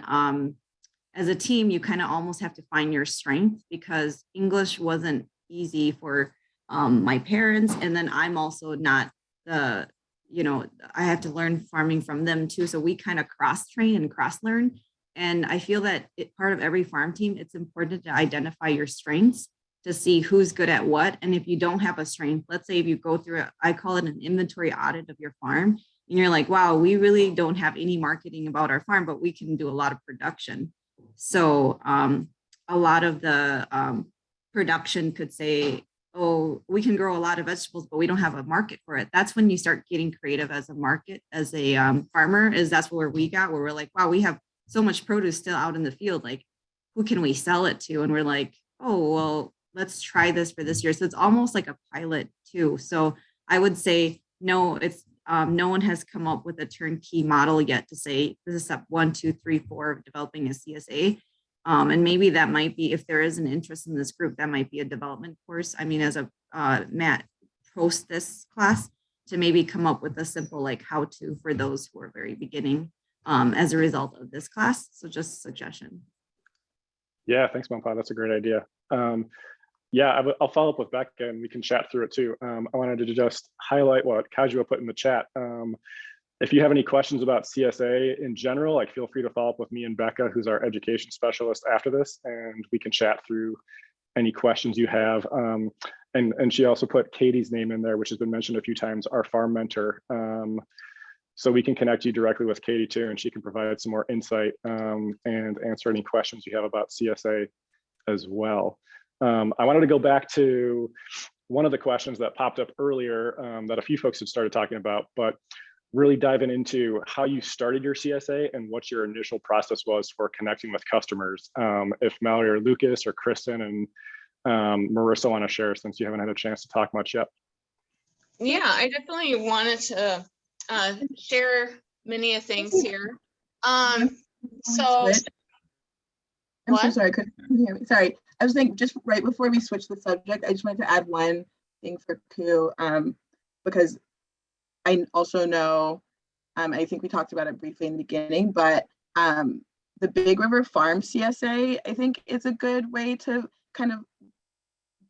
as a team, you kind of almost have to find your strength, because English wasn't easy for my parents. And then I'm also not the, you know, I have to learn farming from them too. So we kind of cross train and cross learn. And I feel that part of every farm team, it's important to identify your strengths to see who's good at what. And if you don't have a strength, let's say if you go through I call it an inventory audit of your farm, and you're like, wow, we really don't have any marketing about our farm, but we can do a lot of production. So a lot of the production could say, oh, we can grow a lot of vegetables, but we don't have a market for it. That's when you start getting creative as a market, as a farmer, is that's where we got, where we're like, wow, we have so much produce still out in the field. Like, who can we sell it to? And we're like, oh, well, let's try this for this year. So it's almost like a pilot too. So I would say, no, it's no one has come up with a turnkey model yet to say this is step 1, 2, 3, 4 of developing a CSA. And maybe that might be, if there is an interest in this group, that might be a development course. I mean, as a Matt post this class, to maybe come up with a simple like how to for those who are very beginning as a result of this class. So just a suggestion. Yeah, thanks, Mampa. That's a great idea. Yeah, I'll follow up with Becca and we can chat through it too. I wanted to just highlight what Kajua put in the chat. If you have any questions about CSA in general, like feel free to follow up with me and Becca, who's our education specialist after this, and we can chat through any questions you have. And she also put Katie's name in there, which has been mentioned a few times, our farm mentor. So we can connect you directly with Katie too, and she can provide some more insight and answer any questions you have about CSA as well. I wanted to go back to one of the questions that popped up earlier that a few folks had started talking about, but really diving into how you started your CSA and what your initial process was for connecting with customers. If Mallory or Lucas or Kristen and Marissa want to share, since you haven't had a chance to talk much yet. Yeah, I definitely wanted to share many things here. So I'm so sorry, I couldn't hear me. Sorry. I was thinking just right before we switch the subject, I just wanted to add one thing for Ku, because I also know, I think we talked about it briefly in the beginning, but the Big River Farm CSA, I think is a good way to kind of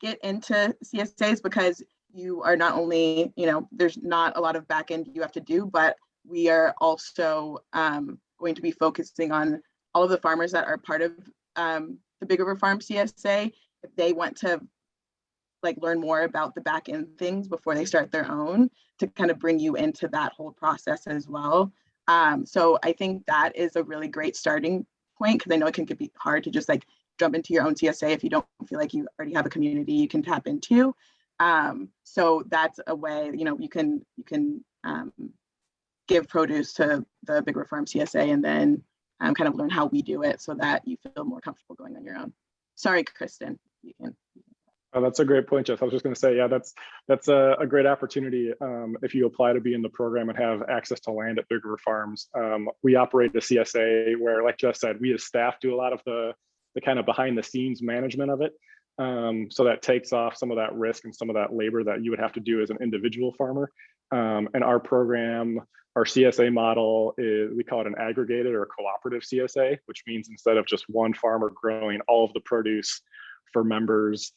get into CSAs, because you are not only, there's not a lot of back end you have to do, but we are also going to be focusing on all of the farmers that are part of the Big River Farm CSA. If they want to like learn more about the back end things before they start their own, to kind of bring you into that whole process as well. So I think that is a really great starting point, because I know it can be hard to just like jump into your own CSA if you don't feel like you already have a community you can tap into. So that's a way, you can give produce to the Big River Farm CSA and then kind of learn how we do it so that you feel more comfortable going on your own. Sorry, Kristen. You can. Oh, that's a great point, Jeff. I was just going to say, yeah, that's a great opportunity if you apply to be in the program and have access to land at Big River Farms. We operate a CSA where, like Jeff said, we as staff do a lot of the kind of behind the scenes management of it. So that takes off some of that risk and some of that labor that you would have to do as an individual farmer. And our program, our CSA model is, we call it an aggregated or cooperative CSA, which means instead of just one farmer growing all of the produce for members,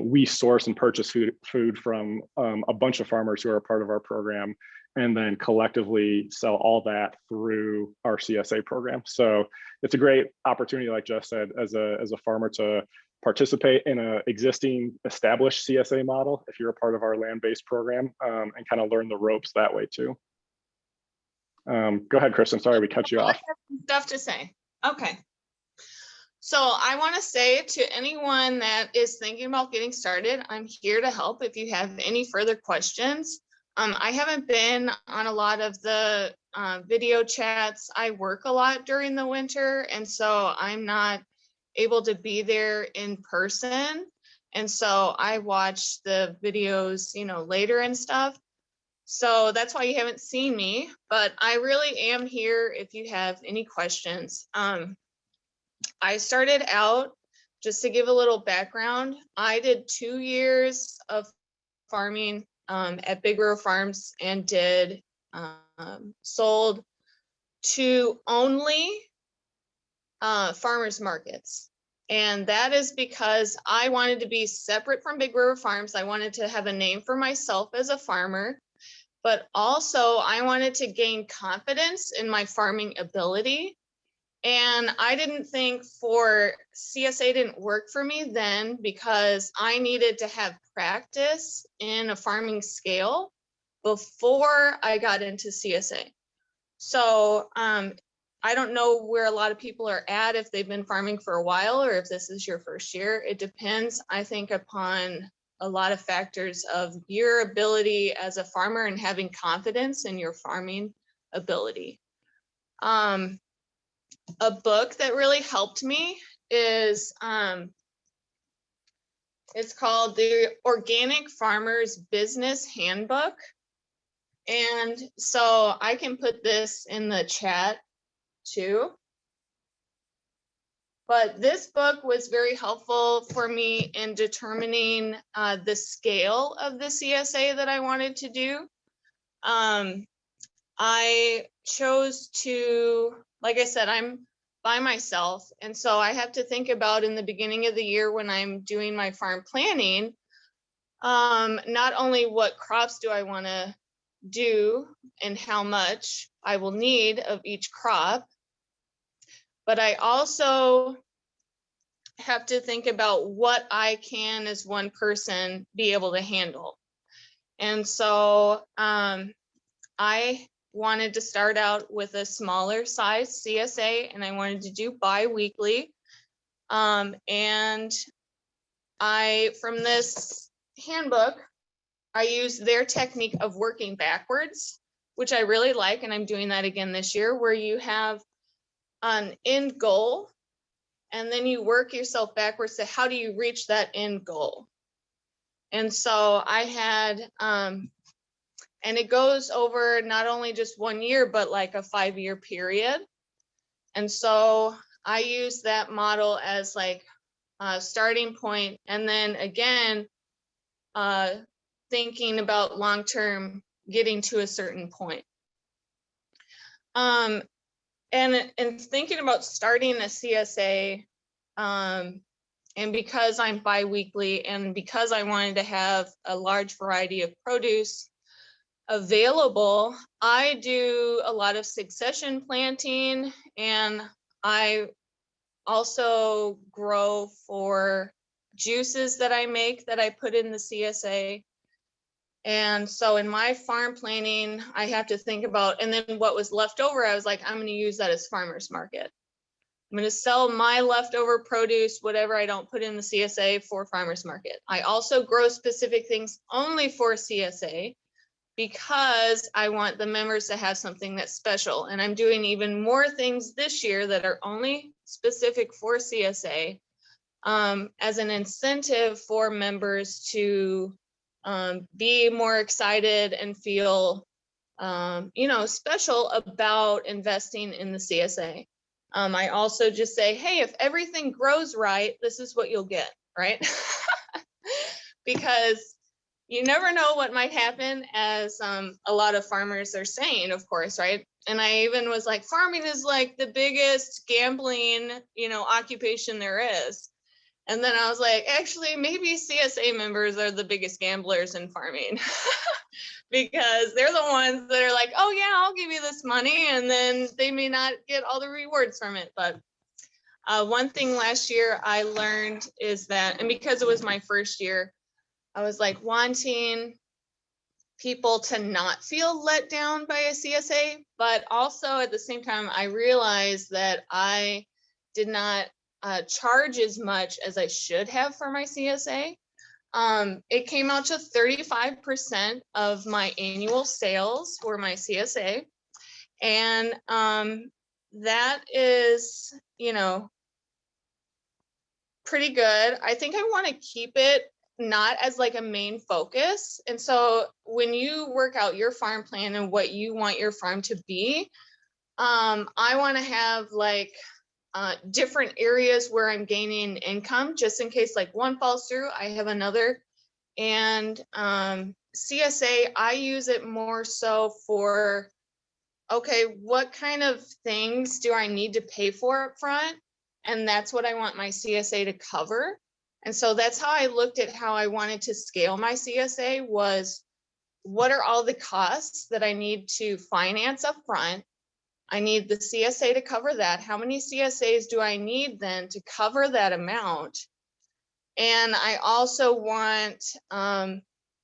we source and purchase food from a bunch of farmers who are a part of our program, and then collectively sell all that through our CSA program. So it's a great opportunity, like Jeff said, as a farmer to participate in an existing established CSA model if you're a part of our land-based program, and kind of learn the ropes that way too. Go ahead, Kristen. Sorry, we cut you off. I have stuff to say. Okay. So I want to say to anyone that is thinking about getting started, I'm here to help if you have any further questions. I haven't been on a lot of the video chats. I work a lot during the winter, and so I'm not able to be there in person. And so I watch the videos, later and stuff. So that's why you haven't seen me, but I really am here if you have any questions. I started out, just to give a little background, I did 2 years of farming at Big River Farms and did sold to only farmers markets. And that is because I wanted to be separate from Big River Farms. I wanted to have a name for myself as a farmer, but also I wanted to gain confidence in my farming ability. And I didn't think CSA didn't work for me then, because I needed to have practice in a farming scale before I got into CSA. So I don't know where a lot of people are at, if they've been farming for a while or if this is your first year. It depends, I think, upon a lot of factors of your ability as a farmer and having confidence in your farming ability. A book that really helped me is it's called The Organic Farmer's Business Handbook. And so I can put this in the chat too. But this book was very helpful for me in determining the scale of the CSA that I wanted to do. I chose to, like I said, I'm by myself. And so I have to think about in the beginning of the year when I'm doing my farm planning, not only what crops do I want to do and how much I will need of each crop, but I also have to think about what I can as one person be able to handle. And so I wanted to start out with a smaller size CSA, and I wanted to do bi-weekly. And from this handbook, I used their technique of working backwards, which I really like, and I'm doing that again this year, where you have an end goal, and then you work yourself backwards to how do you reach that end goal. And so I had, and it goes over not only just 1 year, but like a 5-year period. And so I use that model as like a starting point. And then again, thinking about long-term getting to a certain point. And thinking about starting a CSA, and because I'm bi-weekly and because I wanted to have a large variety of produce available, I do a lot of succession planting, and I also grow for juices that I make that I put in the CSA. And so in my farm planning, I have to think about, and then what was left over, I was like, I'm going to use that as farmer's market. I'm going to sell my leftover produce, whatever I don't put in the CSA, for farmer's market. I also grow specific things only for CSA because I want the members to have something that's special. And I'm doing even more things this year that are only specific for CSA as an incentive for members to be more excited and feel, special about investing in the CSA. I also just say, hey, if everything grows right, this is what you'll get, right? Because you never know what might happen, as a lot of farmers are saying, of course, right? And I even was like, farming is like the biggest gambling, occupation there is. And then I was like, actually, maybe CSA members are the biggest gamblers in farming because they're the ones that are like, oh yeah, I'll give you this money. And then they may not get all the rewards from it. But one thing last year I learned is that, and because it was my first year, I was like wanting people to not feel let down by a CSA, but also at the same time, I realized that I did not charge as much as I should have for my CSA. It came out to 35% of my annual sales for my CSA. And that is, pretty good. I think I want to keep it not as like a main focus. And so when you work out your farm plan and what you want your farm to be, I want to have like different areas where I'm gaining income, just in case like one falls through, I have another. And CSA, I use it more so for, okay, what kind of things do I need to pay for up front? And that's what I want my CSA to cover. And so that's how I looked at how I wanted to scale my CSA, was what are all the costs that I need to finance up front? I need the CSA to cover that. How many CSAs do I need then to cover that amount? And I also want,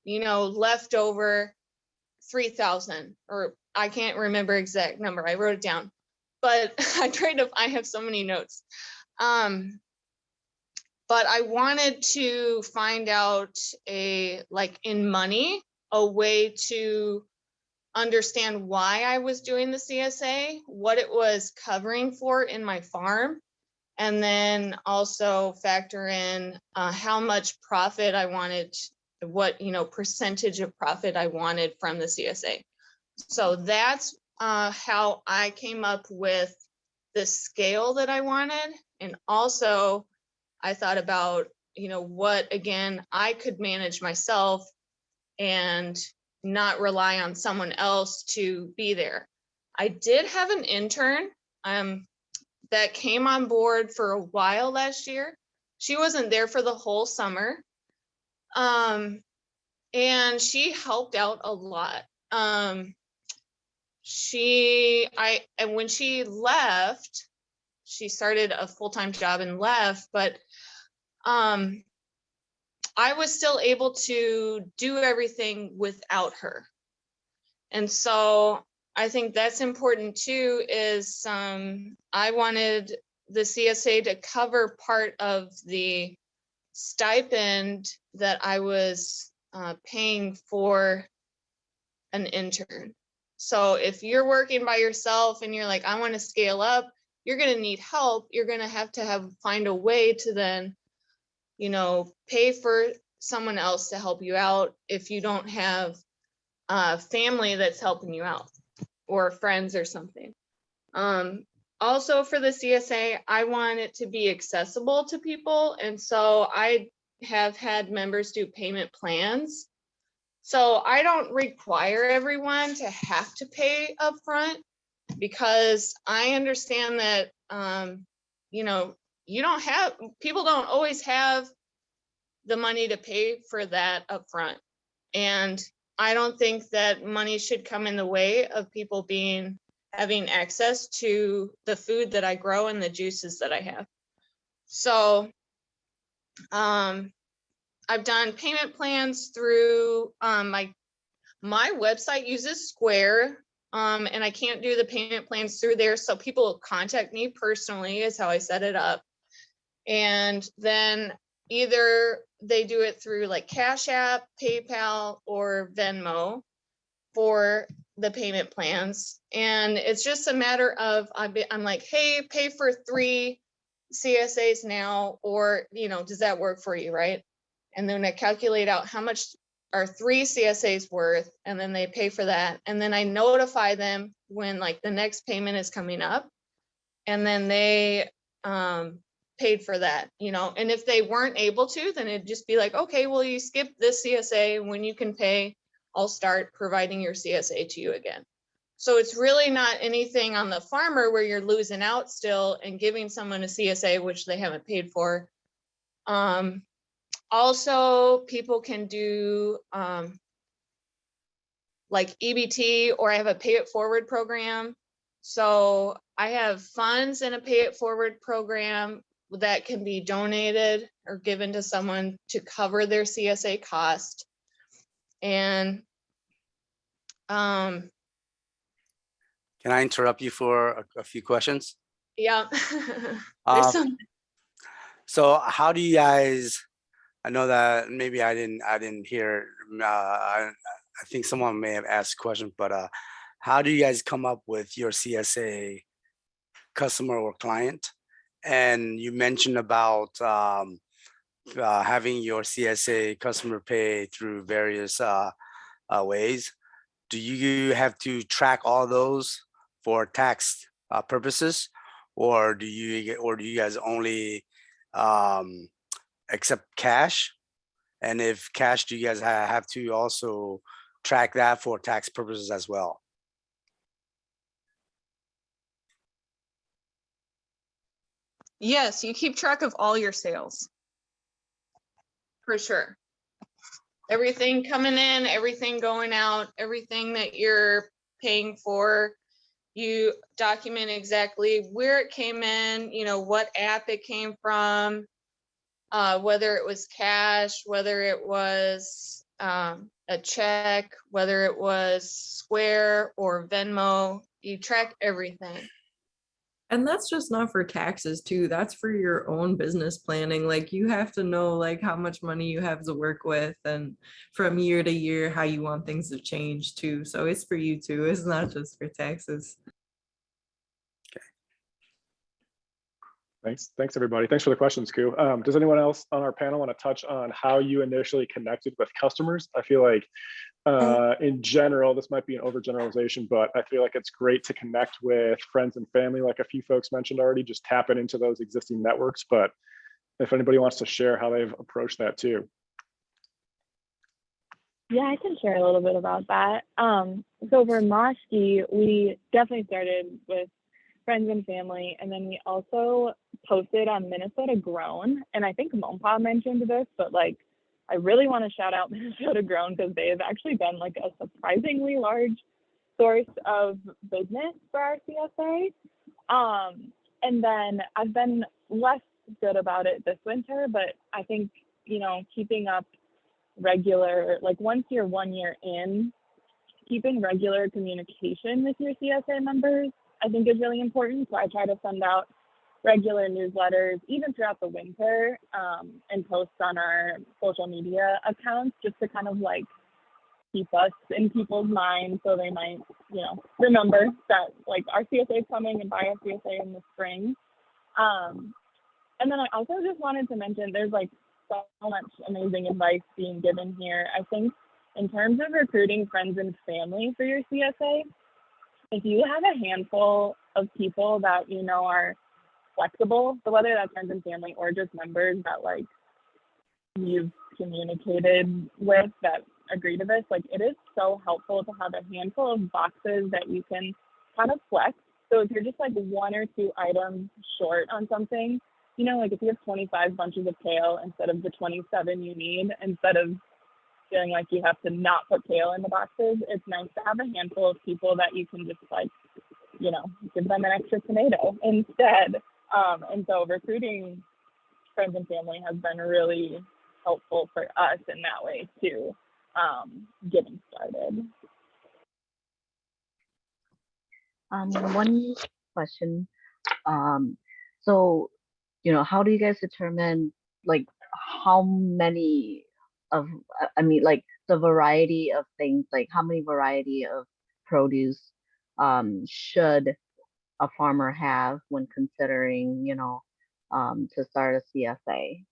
leftover 3,000, or I can't remember exact number. I wrote it down, but I have so many notes. but I wanted to find out like in money, a way to understand why I was doing the CSA, what it was covering for in my farm, and then also factor in how much profit I wanted, what, percentage of profit I wanted from the CSA. So that's how I came up with the scale that I wanted. And also I thought about, what, again, I could manage myself and not rely on someone else to be there. I did have an intern that came on board for a while last year. She wasn't there for the whole summer. And she helped out a lot. And when she left, she started a full-time job and left, but I was still able to do everything without her. And so I think that's important too, is I wanted the CSA to cover part of the stipend that I was paying for an intern. So if you're working by yourself and you're like, I want to scale up, you're going to need help. You're going to have find a way to then, pay for someone else to help you out if you don't have family that's helping you out or friends or something. Also for the CSA, I want it to be accessible to people. And so I have had members do payment plans. So I don't require everyone to have to pay upfront, because I understand that, people don't always have the money to pay for that upfront. And I don't think that money should come in the way of people having access to the food that I grow and the juices that I have. So I've done payment plans through my website uses Square, and I can't do the payment plans through there. So people contact me personally is how I set it up. And then either they do it through like Cash App, PayPal, or Venmo for the payment plans. And it's just a matter of, I'm like, hey, pay for 3 CSAs now, or, does that work for you, right? And then I calculate out how much are 3 CSAs worth, and then they pay for that. And then I notify them when like the next payment is coming up, and then they paid for that, and if they weren't able to, then it'd just be like, okay, well, you skipped this CSA. When you can pay, I'll start providing your CSA to you again. So it's really not anything on the farmer where you're losing out still and giving someone a CSA, which they haven't paid for. Also, people can do like EBT, or I have a pay it forward program. So I have funds in a pay it forward program that can be donated or given to someone to cover their CSA cost. And can I interrupt you for a few questions? Yeah. So how do you guys, I know that maybe I didn't hear, I think someone may have asked a question, but how do you guys come up with your CSA customer or client? And you mentioned about having your CSA customer pay through various ways. Do you have to track all those for tax purposes, or do you guys only accept cash? And if cash, do you guys have to also track that for tax purposes as well? Yes, you keep track of all your sales. For sure. Everything coming in, everything going out, everything that you're paying for, you document exactly where it came in, what app it came from, whether it was cash, whether it was a check, whether it was Square or Venmo. You track everything. And that's just not for taxes too. That's for your own business planning. Like you have to know like how much money you have to work with and from year to year how you want things to change too. So it's for you too. It's not just for taxes. Thanks everybody. Thanks for the questions, Ku. Does anyone else on our panel want to touch on how you initially connected with customers? I feel like in general, this might be an overgeneralization, but I feel like it's great to connect with friends and family, like a few folks mentioned already, just tapping into those existing networks. But if anybody wants to share how they've approached that too. Yeah, I can share a little bit about that. So for Moshki, we definitely started with friends and family, and then we also posted on Minnesota Grown. And I think Mompa mentioned this, but like, I really want to shout out Minnesota Grown because they have actually been like a surprisingly large source of business for our CSA. And then I've been less good about it this winter, but I think, you know, keeping up regular, like once you're 1 year in, keeping regular communication with your CSA members, I think is really important. So I try to send out regular newsletters, even throughout the winter, and post on our social media accounts just to kind of like keep us in people's minds so they might, you know, remember that like our CSA is coming and buy our CSA in the spring. And then I also just wanted to mention there's like so much amazing advice being given here. I think in terms of recruiting friends and family for your CSA, if you have a handful of people that you know are flexible, so whether that's friends and family or just members that like you've communicated with that agree to this, like it is so helpful to have a handful of boxes that you can kind of flex. So if you're just like 1 or 2 items short on something, you know, like if you have 25 bunches of kale instead of the 27 you need, instead of feeling like you have to not put kale in the boxes, it's nice to have a handful of people that you can just like, you know, give them an extra tomato instead. And so recruiting friends and family has been really helpful for us in that way too, getting started. One question. So, you know, how do you guys determine like how many of, I mean, like the variety of things, like how many variety of produce should a farmer have when considering, you know, to start a CSA?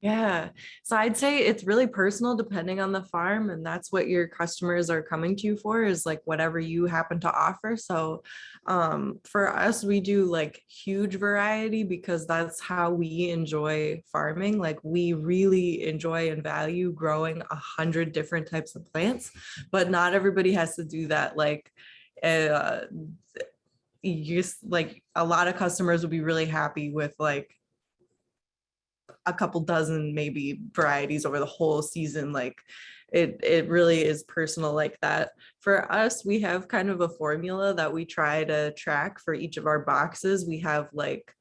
Yeah. So I'd say it's really personal depending on the farm, and that's what your customers are coming to you for is like whatever you happen to offer. So for us, we do like huge variety because that's how we enjoy farming. Like we really enjoy and value growing 100 different types of plants, but not everybody has to do that. Like you just like a lot of customers would be really happy with like a couple dozen maybe varieties over the whole season. Like it really is personal like that. For us, we have kind of a formula that we try to track for each of our boxes. We have like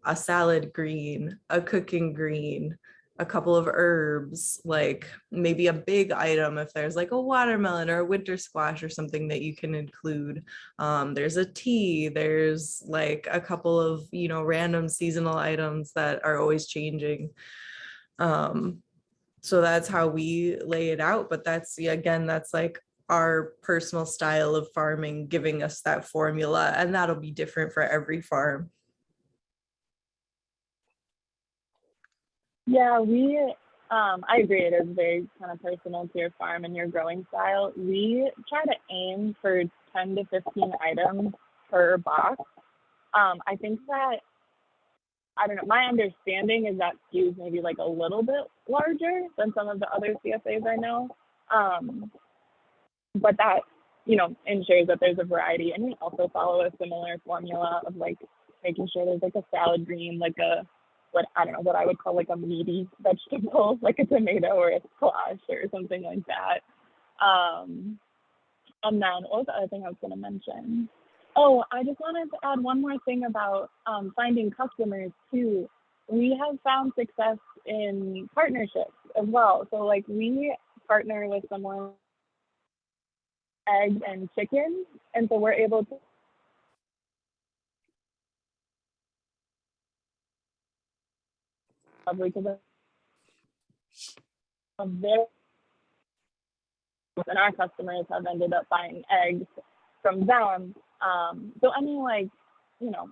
a salad green, a cooking green, a couple of herbs, like maybe a big item if there's like a watermelon or a winter squash or something that you can include. There's a tea, there's like a couple of, you know, random seasonal items that are always changing. So that's how we lay it out. But that's, again, that's like our personal style of farming giving us that formula, and that'll be different for every farm. Yeah, I agree. It is very kind of personal to your farm and your growing style. We try to aim for 10 to 15 items per box. I think that, I don't know, my understanding is that skews maybe like a little bit larger than some of the other CSAs I know. But that, you know, ensures that there's a variety. And we also follow a similar formula of like making sure there's like a salad green, like a, what I don't know, what I would call like a meaty vegetable, like a tomato or a squash or something like that. And then what was the other thing I was going to mention? Oh, I just wanted to add one more thing about finding customers too. We have found success in partnerships as well. So like we partner with someone eggs and chickens, and so we're able to because of their and our customers have ended up buying eggs from them. So any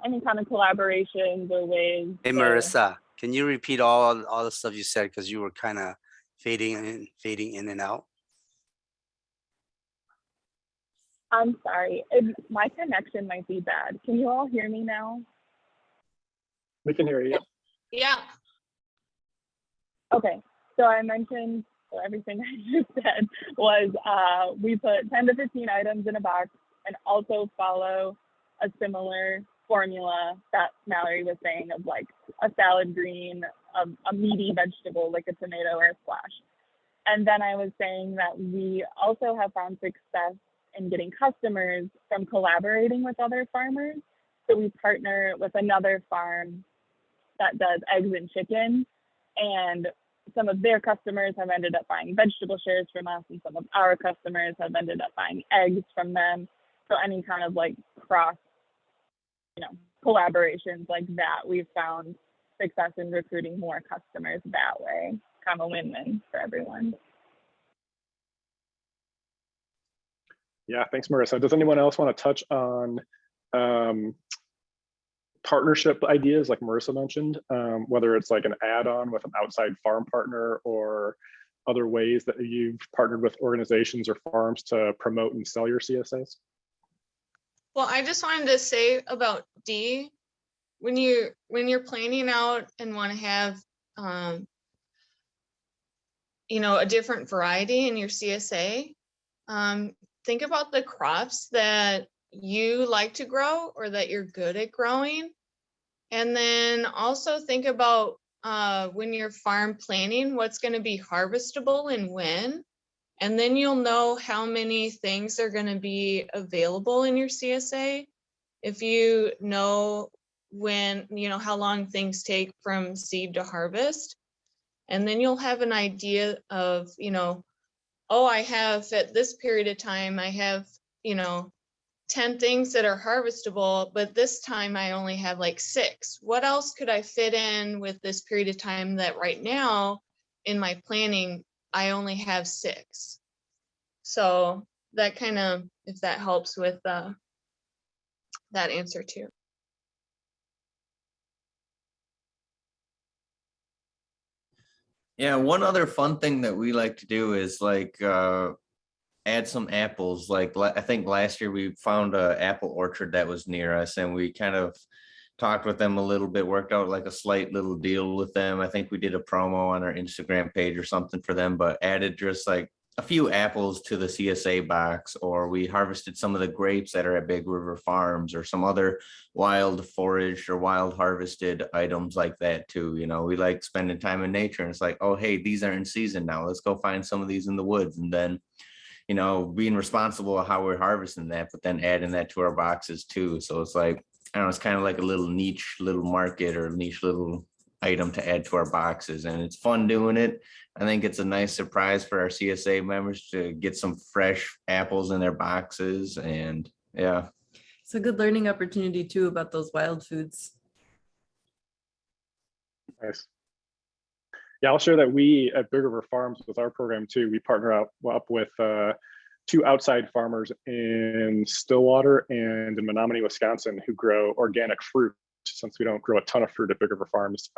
any kind of collaborations or ways. Hey, Marissa, can you repeat all the stuff you said, because you were kind of fading in and out? I'm sorry, my connection might be bad. Can you all hear me now? We can hear you. Yeah. Okay, so I mentioned, so everything I just said was we put 10 to 15 items in a box and also follow a similar formula that Mallory was saying of like a salad green, a meaty vegetable like a tomato or a squash. And then I was saying that we also have found success in getting customers from collaborating with other farmers. So we partner with another farm that does eggs and chicken, and some of their customers have ended up buying vegetable shares from us, and some of our customers have ended up buying eggs from them. So any kind of like cross, collaborations like that, we've found success in recruiting more customers that way. Kind of a win-win for everyone. Yeah, thanks, Marissa. Does anyone else want to touch on partnership ideas like Marissa mentioned, whether it's like an add-on with an outside farm partner or other ways that you've partnered with organizations or farms to promote and sell your CSAs? Well, I just wanted to say about D, when you're planning out and want to have a different variety in your CSA, think about the crops that you like to grow or that you're good at growing. And then also think about when you're farm planning, what's going to be harvestable and when. And then you'll know how many things are going to be available in your CSA. If you know when, how long things take from seed to harvest. And then you'll have an idea of, oh, I have at this period of time, I have, 10 things that are harvestable, but this time I only have like 6. What else could I fit in with this period of time that right now in my planning, I only have 6. So that kind of, if that helps with that answer too. Yeah, one other fun thing that we like to do is like add some apples. Like I think last year we found an apple orchard that was near us, and we kind of talked with them a little bit, worked out like a slight little deal with them. I think we did a promo on our Instagram page or something for them, but added just like a few apples to the CSA box, or we harvested some of the grapes that are at Big River Farms, or some other wild foraged or wild harvested items like that too. We like spending time in nature, and it's like, oh, hey, these are in season now. Let's go find some of these in the woods. And then, being responsible of how we're harvesting that, but then adding that to our boxes too. So it's like, I don't know, it's kind of like a little niche little market or niche little item to add to our boxes, and it's fun doing it. I think it's a nice surprise for our CSA members to get some fresh apples in their boxes, and yeah. It's a good learning opportunity too about those wild foods. Nice. Yeah, I'll share that we at Big River Farms with our program too, we partner up with 2 outside farmers in Stillwater and in Menominee, Wisconsin, who grow organic fruit, since we don't grow a ton of fruit at Big River Farms,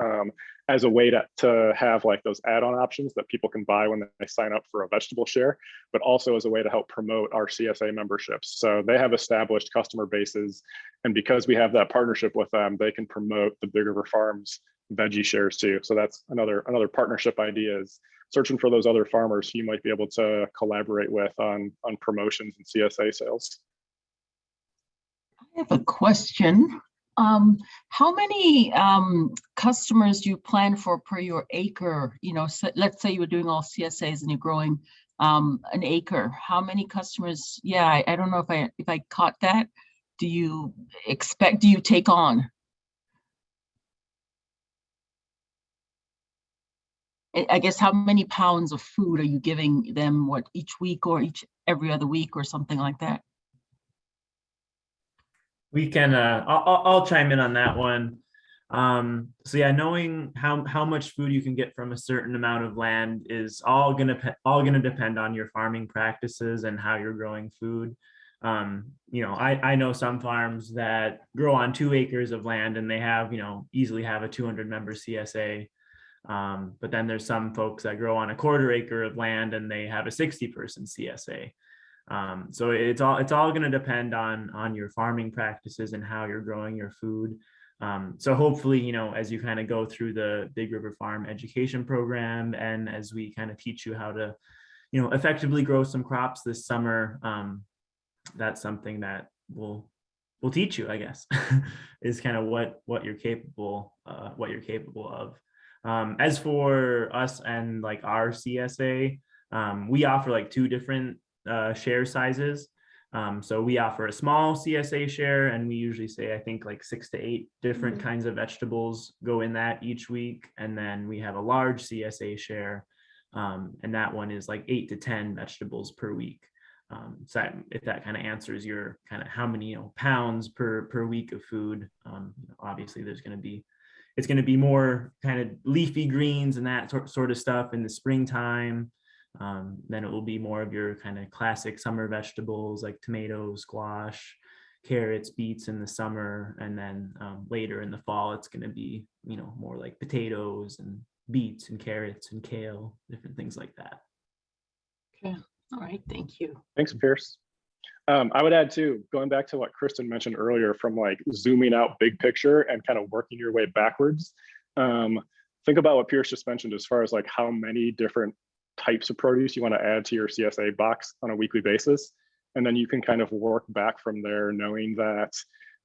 as a way to have like those add-on options that people can buy when they sign up for a vegetable share, but also as a way to help promote our CSA memberships. So they have established customer bases, and because we have that partnership with them, they can promote the Big River Farms veggie shares too. So that's another partnership idea, is searching for those other farmers who you might be able to collaborate with on promotions and CSA sales. I have a question. How many customers do you plan for per your acre? So let's say you're doing all CSAs and you're growing an acre. How many customers? Yeah, I don't know if I caught that. Do you take on? I guess how many pounds of food are you giving them, each week or every other week or something like that? We can, I'll chime in on that one. So yeah, knowing how much food you can get from a certain amount of land is all gonna depend on your farming practices and how you're growing food. I know some farms that grow on 2 acres of land and they have, easily have a 200 member CSA. But then there's some folks that grow on a 1/4 acre of land and they have a 60-person CSA. So it's all going to depend on your farming practices and how you're growing your food. So hopefully, as you kind of go through the Big River Farm education program and as we kind of teach you how to, effectively grow some crops this summer, that's something that we'll teach you, I guess, is kind of what you're capable of. As for us and like our CSA, we offer like 2 different share sizes. So we offer a small CSA share, and we usually say, I think like 6 to 8 different kinds of vegetables go in that each week. And then we have a large CSA share, and that one is like 8 to 10 vegetables per week. So if that kind of answers your kind of how many pounds per week of food, obviously it's going to be more kind of leafy greens and that sort of stuff in the springtime. Then it will be more of your kind of classic summer vegetables like tomatoes, squash, carrots, beets in the summer. And then later in the fall, it's going to be, more like potatoes and beets and carrots and kale, different things like that. Okay. All right. Thank you. Thanks, Pierce. I would add too, going back to what Kristen mentioned earlier, from like zooming out big picture and kind of working your way backwards. Think about what Pierce just mentioned as far as like how many different types of produce you want to add to your CSA box on a weekly basis. And then you can kind of work back from there, knowing that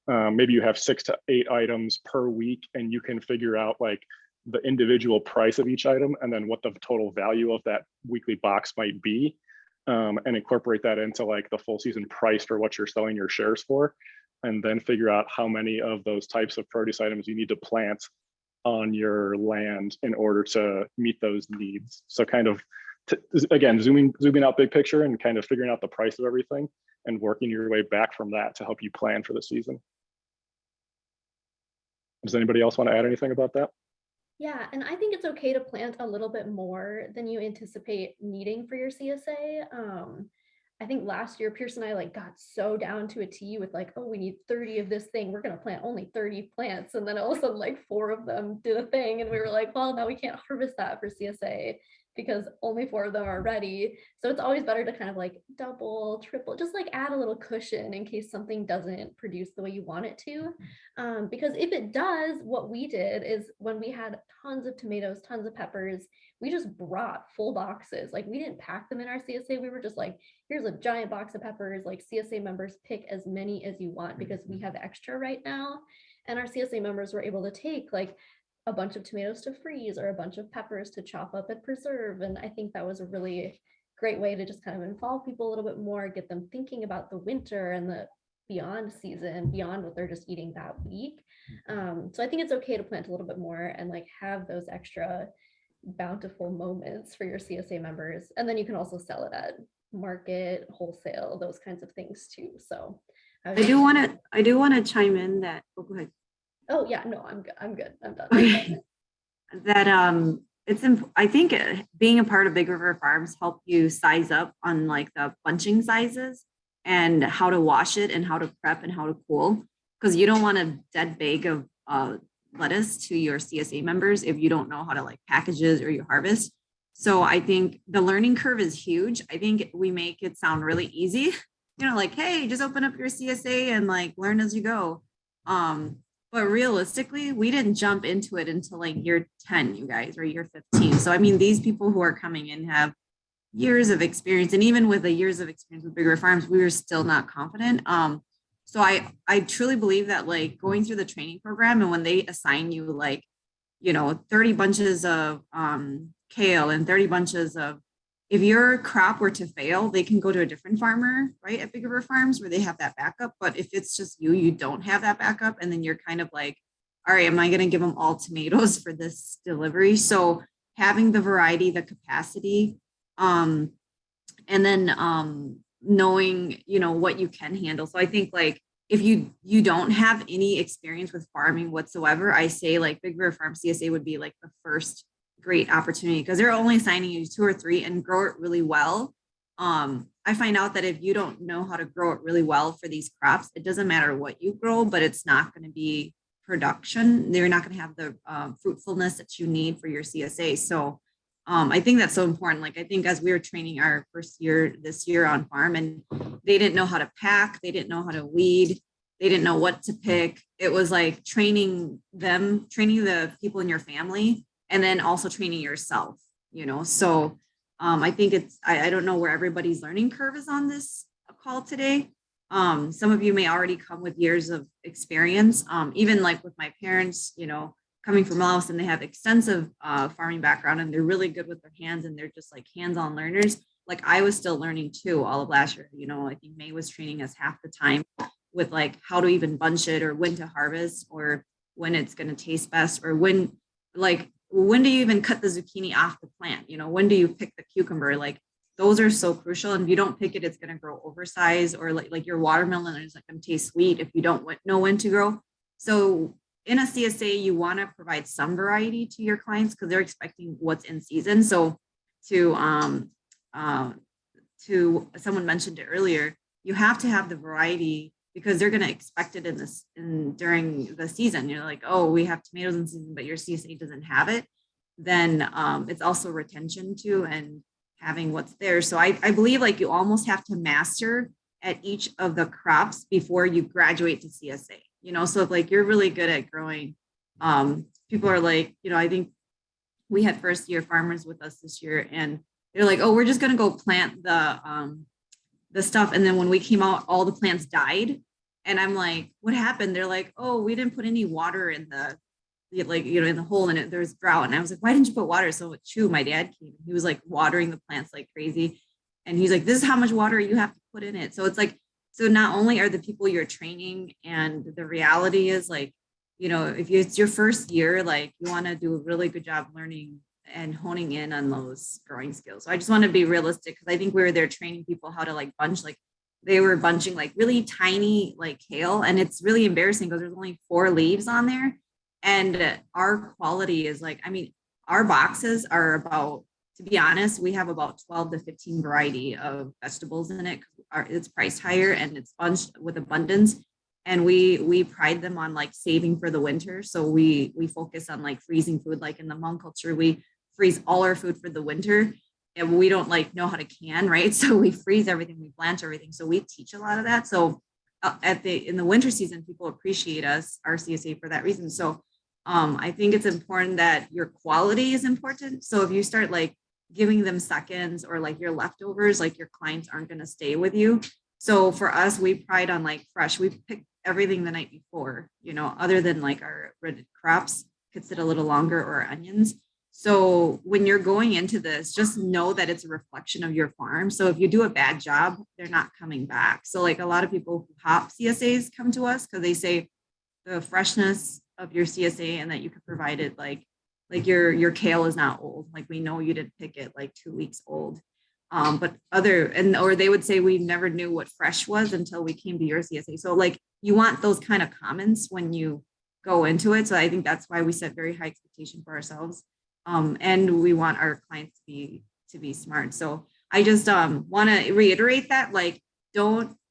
maybe you have 6 to 8 items per week, and you can figure out like the individual price of each item and then what the total value of that weekly box might be. And incorporate that into like the full season price for what you're selling your shares for, and then figure out how many of those types of produce items you need to plant on your land in order to meet those needs. So kind of, again, zooming out big picture and kind of figuring out the price of everything and working your way back from that to help you plan for the season. Does anybody else want to add anything about that? Yeah, and I think it's okay to plant a little bit more than you anticipate needing for your CSA. I think last year, Pierce and I like got so down to a T with like, oh, we need 30 of this thing. We're going to plant only 30 plants. And then all of a sudden, like 4 of them did a thing. And we were like, well, now we can't harvest that for CSA because only 4 of them are ready. So it's always better to kind of like double, triple, just like add a little cushion in case something doesn't produce the way you want it to. Because if it does, what we did is when we had tons of tomatoes, tons of peppers, we just brought full boxes. Like we didn't pack them in our CSA. We were just like, here's a giant box of peppers, like CSA members pick as many as you want because we have extra right now. And our CSA members were able to take like a bunch of tomatoes to freeze or a bunch of peppers to chop up and preserve. And I think that was a really great way to just kind of involve people a little bit more, get them thinking about the winter and the beyond season, beyond what they're just eating that week. So I think it's okay to plant a little bit more and like have those extra bountiful moments for your CSA members. And then you can also sell it at market, wholesale, those kinds of things too. So I do want to chime in that, oh, go ahead. Oh yeah, no, I'm good. I'm done. Okay. That I think being a part of Big River Farms help you size up on like the bunching sizes and how to wash it and how to prep and how to cool, because you don't want a dead bag of lettuce to your CSA members if you don't know how to like packages or you harvest. So I think the learning curve is huge. I think we make it sound really easy, like, hey, just open up your CSA and like learn as you go. But realistically, we didn't jump into it until like year 10, you guys, or year 15. So, I mean, these people who are coming in have years of experience. And even with the years of experience with Big River Farms, we were still not confident. So I truly believe that like going through the training program and when they assign you like, 30 bunches of kale and 30 bunches of, if your crop were to fail, they can go to a different farmer, right, at Big River Farms where they have that backup. But if it's just you don't have that backup, and then you're kind of like, all right, am I going to give them all tomatoes for this delivery? So having the variety, the capacity, and then knowing, what you can handle. So I think like if you don't have any experience with farming whatsoever, I say like Big River Farm CSA would be like the first great opportunity, because they're only assigning you 2 or 3 and grow it really well. I find out that if you don't know how to grow it really well for these crops, it doesn't matter what you grow, but it's not going to be production. They're not going to have the fruitfulness that you need for your CSA. So I think that's so important. Like, I think as we were training our first year this year on farm, and they didn't know how to pack, they didn't know how to weed, they didn't know what to pick. It was like training them, training the people in your family, and then also training yourself, you know? So I think it's, I don't know where everybody's learning curve is on this call today. Some of you may already come with years of experience, even like with my parents, you know, coming from Laos, and they have extensive farming background, and they're really good with their hands, and they're just like hands-on learners. Like, I was still learning too all of last year. You know, I think May was training us half the time with like how to even bunch it, or when to harvest, or when it's going to taste best, or when do you even cut the zucchini off the plant? You know, when do you pick the cucumber? Like, those are so crucial. And if you don't pick it, it's going to grow oversized, or like your watermelon is like going to taste sweet if you don't know when to grow. So in a CSA, you want to provide some variety to your clients, because they're expecting what's in season. So to someone mentioned it earlier, you have to have the variety, because they're going to expect it during the season. You're like, oh, we have tomatoes in season, but your CSA doesn't have it. Then it's also retention too, and having what's there. So I believe like you almost have to master at each of the crops before you graduate to CSA. You know, so if like you're really good at growing, people are like, you know, I think we had first year farmers with us this year, and they're like, oh, we're just going to go plant the stuff. And then when we came out, all the plants died. And I'm like, what happened? They're like, oh, we didn't put any water in in the hole, and there's drought. And I was like, why didn't you put water? So my dad came, he was like watering the plants like crazy. And he's like, this is how much water you have to put in it. So it's like, so not only are the people you're training, and the reality is like, you know, if it's your first year, like you want to do a really good job learning and honing in on those growing skills. So I just want to be realistic, because I think we were there training people how to like bunch, like they were bunching like really tiny like kale, and it's really embarrassing because there's only 4 leaves on there. And our quality is like, I mean, our boxes are about, to be honest, we have about 12 to 15 variety of vegetables in it. It's priced higher, and it's bunched with abundance. And we pride them on like saving for the winter. So we focus on like freezing food. Like in the Hmong culture, we freeze all our food for the winter, and we don't like know how to can, right? So we freeze everything, we blanch everything. So we teach a lot of that. So in the winter season, people appreciate us, our CSA, for that reason. So I think it's important that your quality is important. So if you start like giving them seconds, or like your leftovers, like your clients aren't going to stay with you. So for us, we pride on like fresh. We pick everything the night before, you know, other than like our breaded crops could sit a little longer, or onions. So when you're going into this, just know that it's a reflection of your farm. So if you do a bad job, they're not coming back. So like a lot of people who hop CSAs come to us because they say the freshness of your CSA, and that you could provide it like your kale is not old. Like, we know you didn't pick it like 2 weeks old. But or they would say, we never knew what fresh was until we came to your CSA. So like, you want those kind of comments when you go into it. So I think that's why we set very high expectation for ourselves. And we want our clients to be smart. So I just want to reiterate that, like,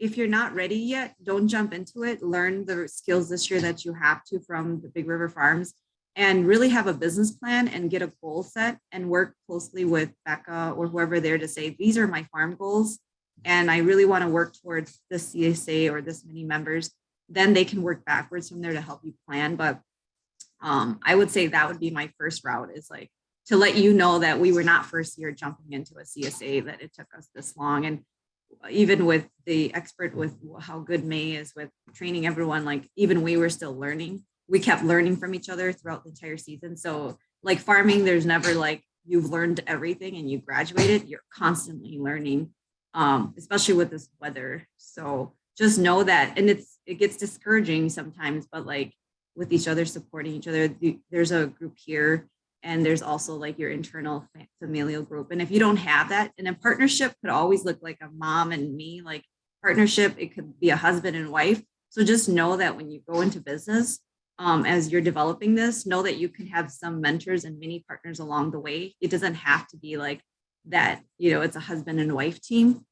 if you're not ready yet, don't jump into it. Learn the skills this year that you have to from the Big River Farms, and really have a business plan and get a goal set, and work closely with Becca or whoever there to say, these are my farm goals, and I really want to work towards the CSA or this many members. Then they can work backwards from there to help you plan. But I would say that would be my first route, is like to let you know that we were not first year jumping into a CSA, that it took us this long. And even with the expert, with how good May is with training everyone, like even we were still learning. We kept learning from each other throughout the entire season. So like farming, there's never like you've learned everything and you graduated. You're constantly learning, especially with this weather. So just know that, and it gets discouraging sometimes, but like with each other, supporting each other, there's a group here, and there's also like your internal familial group. And if you don't have that, and a partnership could always look like a mom and me, like partnership, it could be a husband and wife. So So just know that when you go into business, as you're developing this, know that you can have some mentors and mini partners along the way. It doesn't have to be like that, it's a husband and wife team.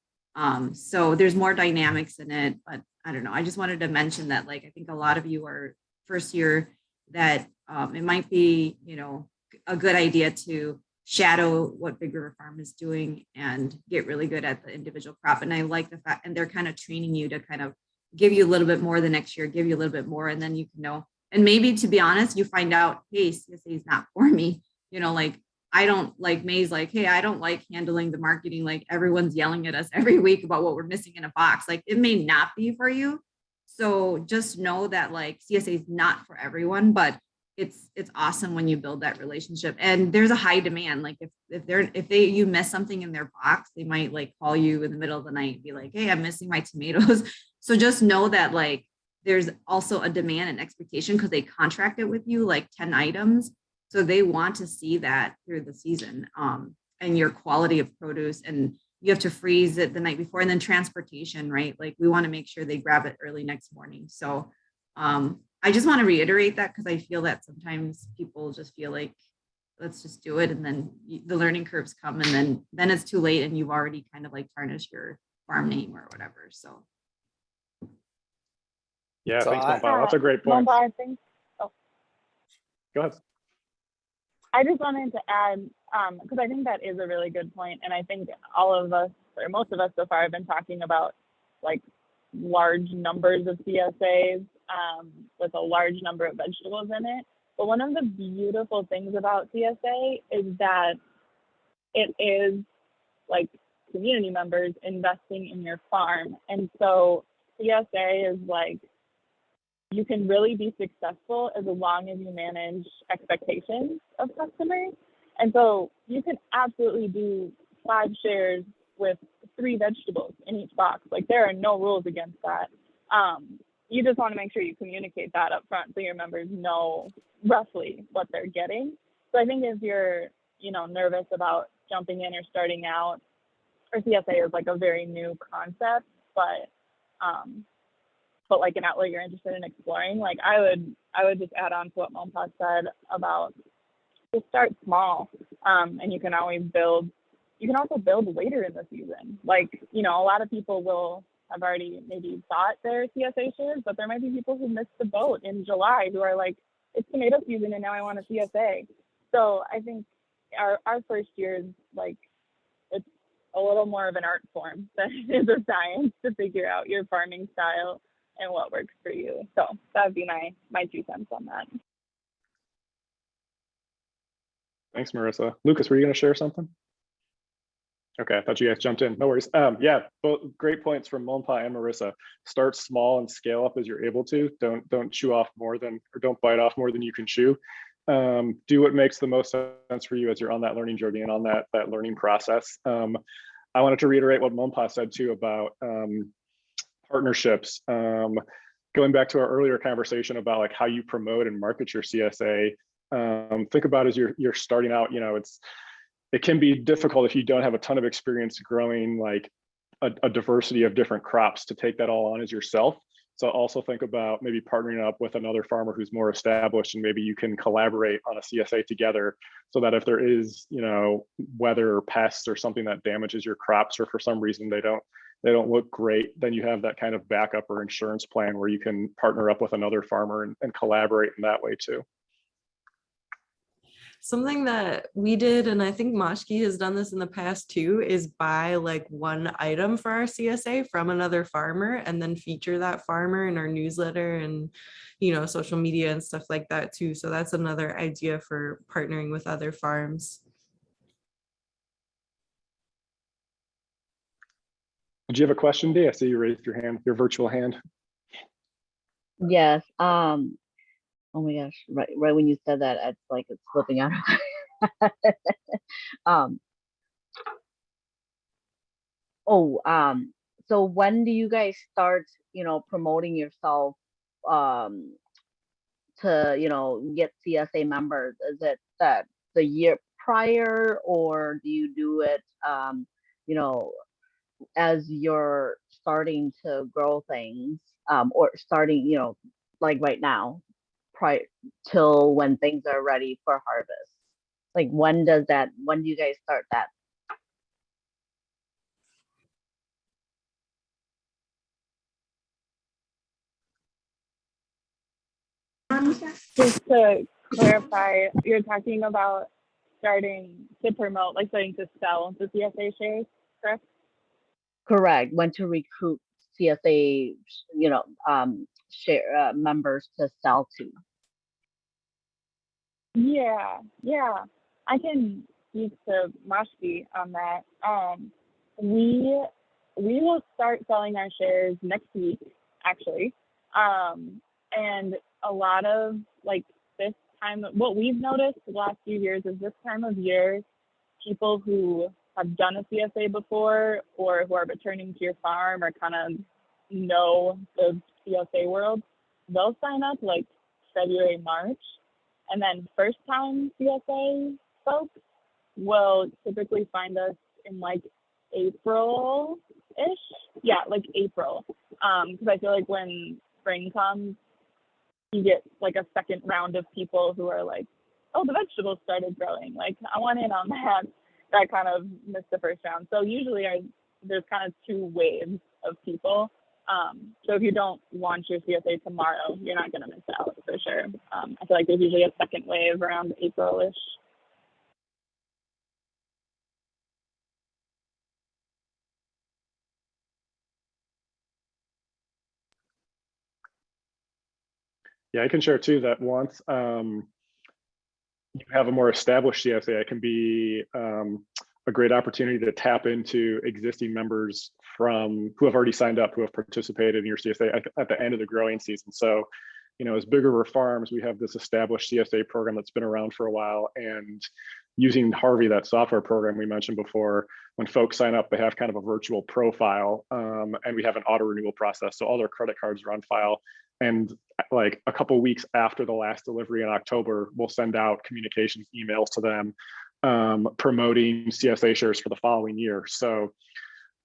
So there's more dynamics in it, but I don't know. I just wanted to mention that, like, I think a lot of you are first year, that it might be, a good idea to shadow what Big River Farm is doing and get really good at the individual crop. And I like the fact, and they're kind of training you to kind of give you a little bit more the next year, give you a little bit more, and then you can know. And maybe, to be honest, you find out, hey, CSA is not for me. Like, I don't like, May's like, hey, I don't like handling the marketing. Like, everyone's yelling at us every week about what we're missing in a box. Like, it may not be for you. So just know that, like, CSA is not for everyone, but it's awesome when you build that relationship. And there's a high demand. Like, if you miss something in their box, they might like call you in the middle of the night and be like, hey, I'm missing my tomatoes. So just know that, like, there's also a demand and expectation, because they contract it with you, like 10 items. So they want to see that through the season, and your quality of produce, and you have to freeze it the night before, and then transportation, right? Like, we want to make sure they grab it early next morning. So I just want to reiterate that, because I feel that sometimes people just feel like, let's just do it. And then the learning curves come, and then it's too late, and you've already kind of like tarnished your farm name or whatever. So. Yeah, So thanks, Mompa. That's a great point. Mompa, I think. Oh, Go ahead. I just wanted to add, because I think that is a really good point, and I think all of us, or most of us so far, have been talking about like large numbers of CSAs with a large number of vegetables in it. But one of the beautiful things about CSA is that it is like community members investing in your farm, and so CSA is like, you can really be successful as long as you manage expectations of customers. And so you can absolutely do 5 shares with 3 vegetables in each box. Like, there are no rules against that. You just want to make sure you communicate that up front so your members know roughly what they're getting. So I think if you're, nervous about jumping in or starting out, or CSA is like a very new concept, but like an outlet you're interested in exploring, like I would just add on to what Mompa said about just start small, and you can always build. You can also build later in the season. Like, a lot of people will have already maybe thought their CSA shares, but there might be people who missed the boat in July who are like, it's tomato season and now I want a CSA. So I think our first year is like, it's a little more of an art form than it is a science to figure out your farming style and what works for you. So that would be my 2 cents on that. Thanks, Marissa. Lucas, were you going to share something? Okay, I thought you guys jumped in. No worries. Yeah, both great points from Mompa and Marissa. Start small and scale up as you're able to. Don't chew off more than, or don't bite off more than you can chew. Do what makes the most sense for you as you're on that learning journey and on that learning process. I wanted to reiterate what Mompa said too about partnerships. Going back to our earlier conversation about like how you promote and market your CSA, think about as you're starting out, it can be difficult if you don't have a ton of experience growing like a diversity of different crops to take that all on as yourself. So also think about maybe partnering up with another farmer who's more established, and maybe you can collaborate on a CSA together, so that if there is, weather or pests or something that damages your crops, or for some reason they don't look great, then you have that kind of backup or insurance plan where you can partner up with another farmer and collaborate in that way too. Something that we did, and I think Moshki has done this in the past too, is buy like one item for our CSA from another farmer and then feature that farmer in our newsletter and, social media and stuff like that too. So that's another idea for partnering with other farms. Did you have a question, Dee? I see you raised your hand, your virtual hand. Yes. Oh my gosh! Right when you said that, it's like it's slipping out. So when do you guys start, promoting yourself to, get CSA members? Is it that the year prior, or do you do it, as you're starting to grow things? or starting, like right now, prior till when things are ready for harvest? Like when do you guys start that? Just to clarify, you're talking about starting to promote, like starting to sell the CSA shares, correct? Correct. When to recruit CSA, share members to sell to. Yeah. I can speak to Mashti on that. We will start selling our shares next week, actually. And a lot of like this time, what we've noticed the last few years is this time of year, people who have done a CSA before or who are returning to your farm or kind of know the CSA world, they'll sign up like February, March. And then first time CSA folks will typically find us in like April-ish. Yeah, like April. Because I feel like when spring comes, you get like a second round of people who are like, oh, the vegetables started growing. Like, I want in on that. That kind of missed the first round. So usually there's kind of two waves of people. So if you don't launch your CSA tomorrow, you're not going to miss out for sure. I feel like there's usually a second wave around April-ish. Yeah, I can share too that once you have a more established CSA, it can be a great opportunity to tap into existing members from who have already signed up, who have participated in your CSA at the end of the growing season. So, as Big River Farms, we have this established CSA program that's been around for a while, and using Harvey, that software program we mentioned before, when folks sign up, they have kind of a virtual profile, and we have an auto renewal process. So all their credit cards are on file. And like a couple weeks after the last delivery in October, we'll send out communications emails to them promoting CSA shares for the following year. So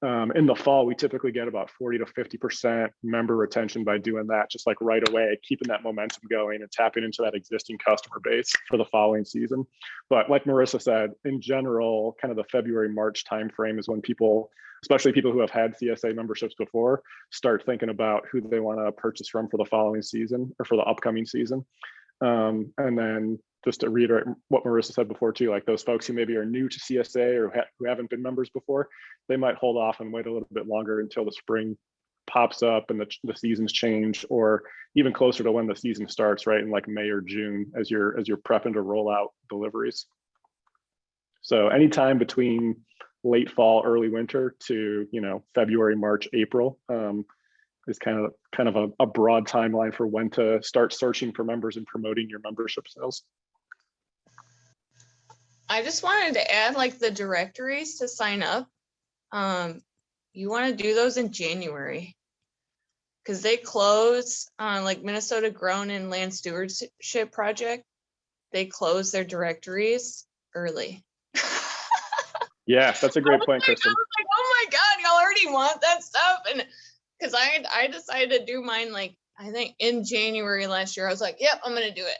in the fall, we typically get about 40 to 50% member retention by doing that, just like right away, keeping that momentum going and tapping into that existing customer base for the following season. But like Marissa said, in general, kind of the February, March timeframe is when people, especially people who have had CSA memberships before, start thinking about who they want to purchase from for the following season or for the upcoming season. And then just to reiterate what Marissa said before too, like those folks who maybe are new to CSA or who haven't been members before, they might hold off and wait a little bit longer until the spring pops up and the seasons change, or even closer to when the season starts, right, in like May or June, as you're prepping to roll out deliveries. So anytime between late fall, early winter to February, March, April is kind of a broad timeline for when to start searching for members and promoting your membership sales. I just wanted to add like the directories to sign up. You want to do those in January because they close on like Minnesota Grown and Land Stewardship Project. They close their directories early. Yeah, that's a great point, Kristen. I was like, oh my God, y'all already want that stuff. And because I decided to do mine like, I think in January last year, I was like, yep, I'm going to do it.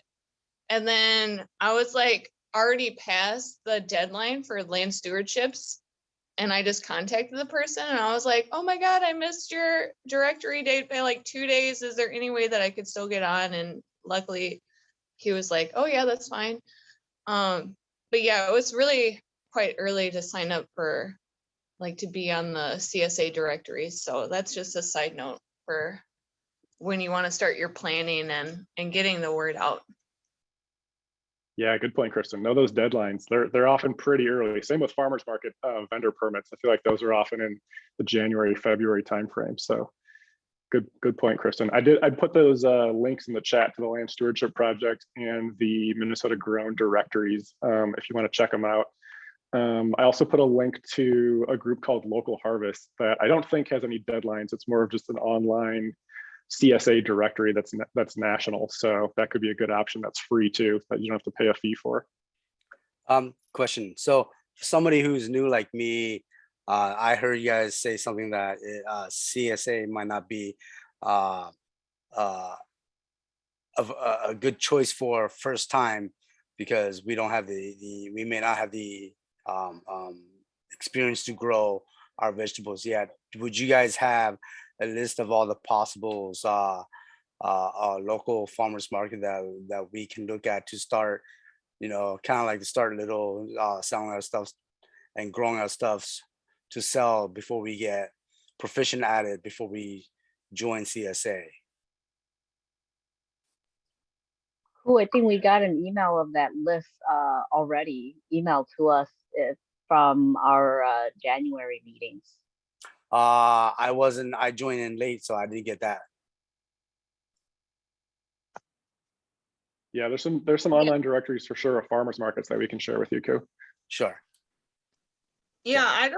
And then I was like, already past the deadline for land stewardships. And I just contacted the person and I was like, oh my God, I missed your directory date by like 2 days. Is there any way that I could still get on? And luckily he was like, oh yeah, that's fine. But yeah, it was really quite early to sign up for like to be on the CSA directory. So that's just a side note for when you want to start your planning and getting the word out. Yeah, good point, Kristen. Know those deadlines. They're often pretty early. Same with farmers market vendor permits. I feel like those are often in the January, February timeframe. So good point, Kristen. I put those links in the chat to the Land Stewardship Project and the Minnesota Grown directories if you want to check them out. I also put a link to a group called Local Harvest that I don't think has any deadlines. It's more of just an online CSA directory that's national. So that could be a good option. That's free too, that you don't have to pay a fee for. Question. So somebody who's new like me, I heard you guys say something that CSA might not be uh, uh, a good choice for first time, because we don't have we may not have the experience to grow our vegetables yet. Would you guys have a list of all the possibles local farmers market that we can look at to start, kind of like to start little, selling our stuff and growing our stuffs to sell before we get proficient at it, before we join CSA? Cool. I think we got an email of that list already emailed to us from our January meetings. I joined in late, so I didn't get that. Yeah, there's some online directories for sure of farmers markets that we can share with you, Ku. Sure. Yeah, I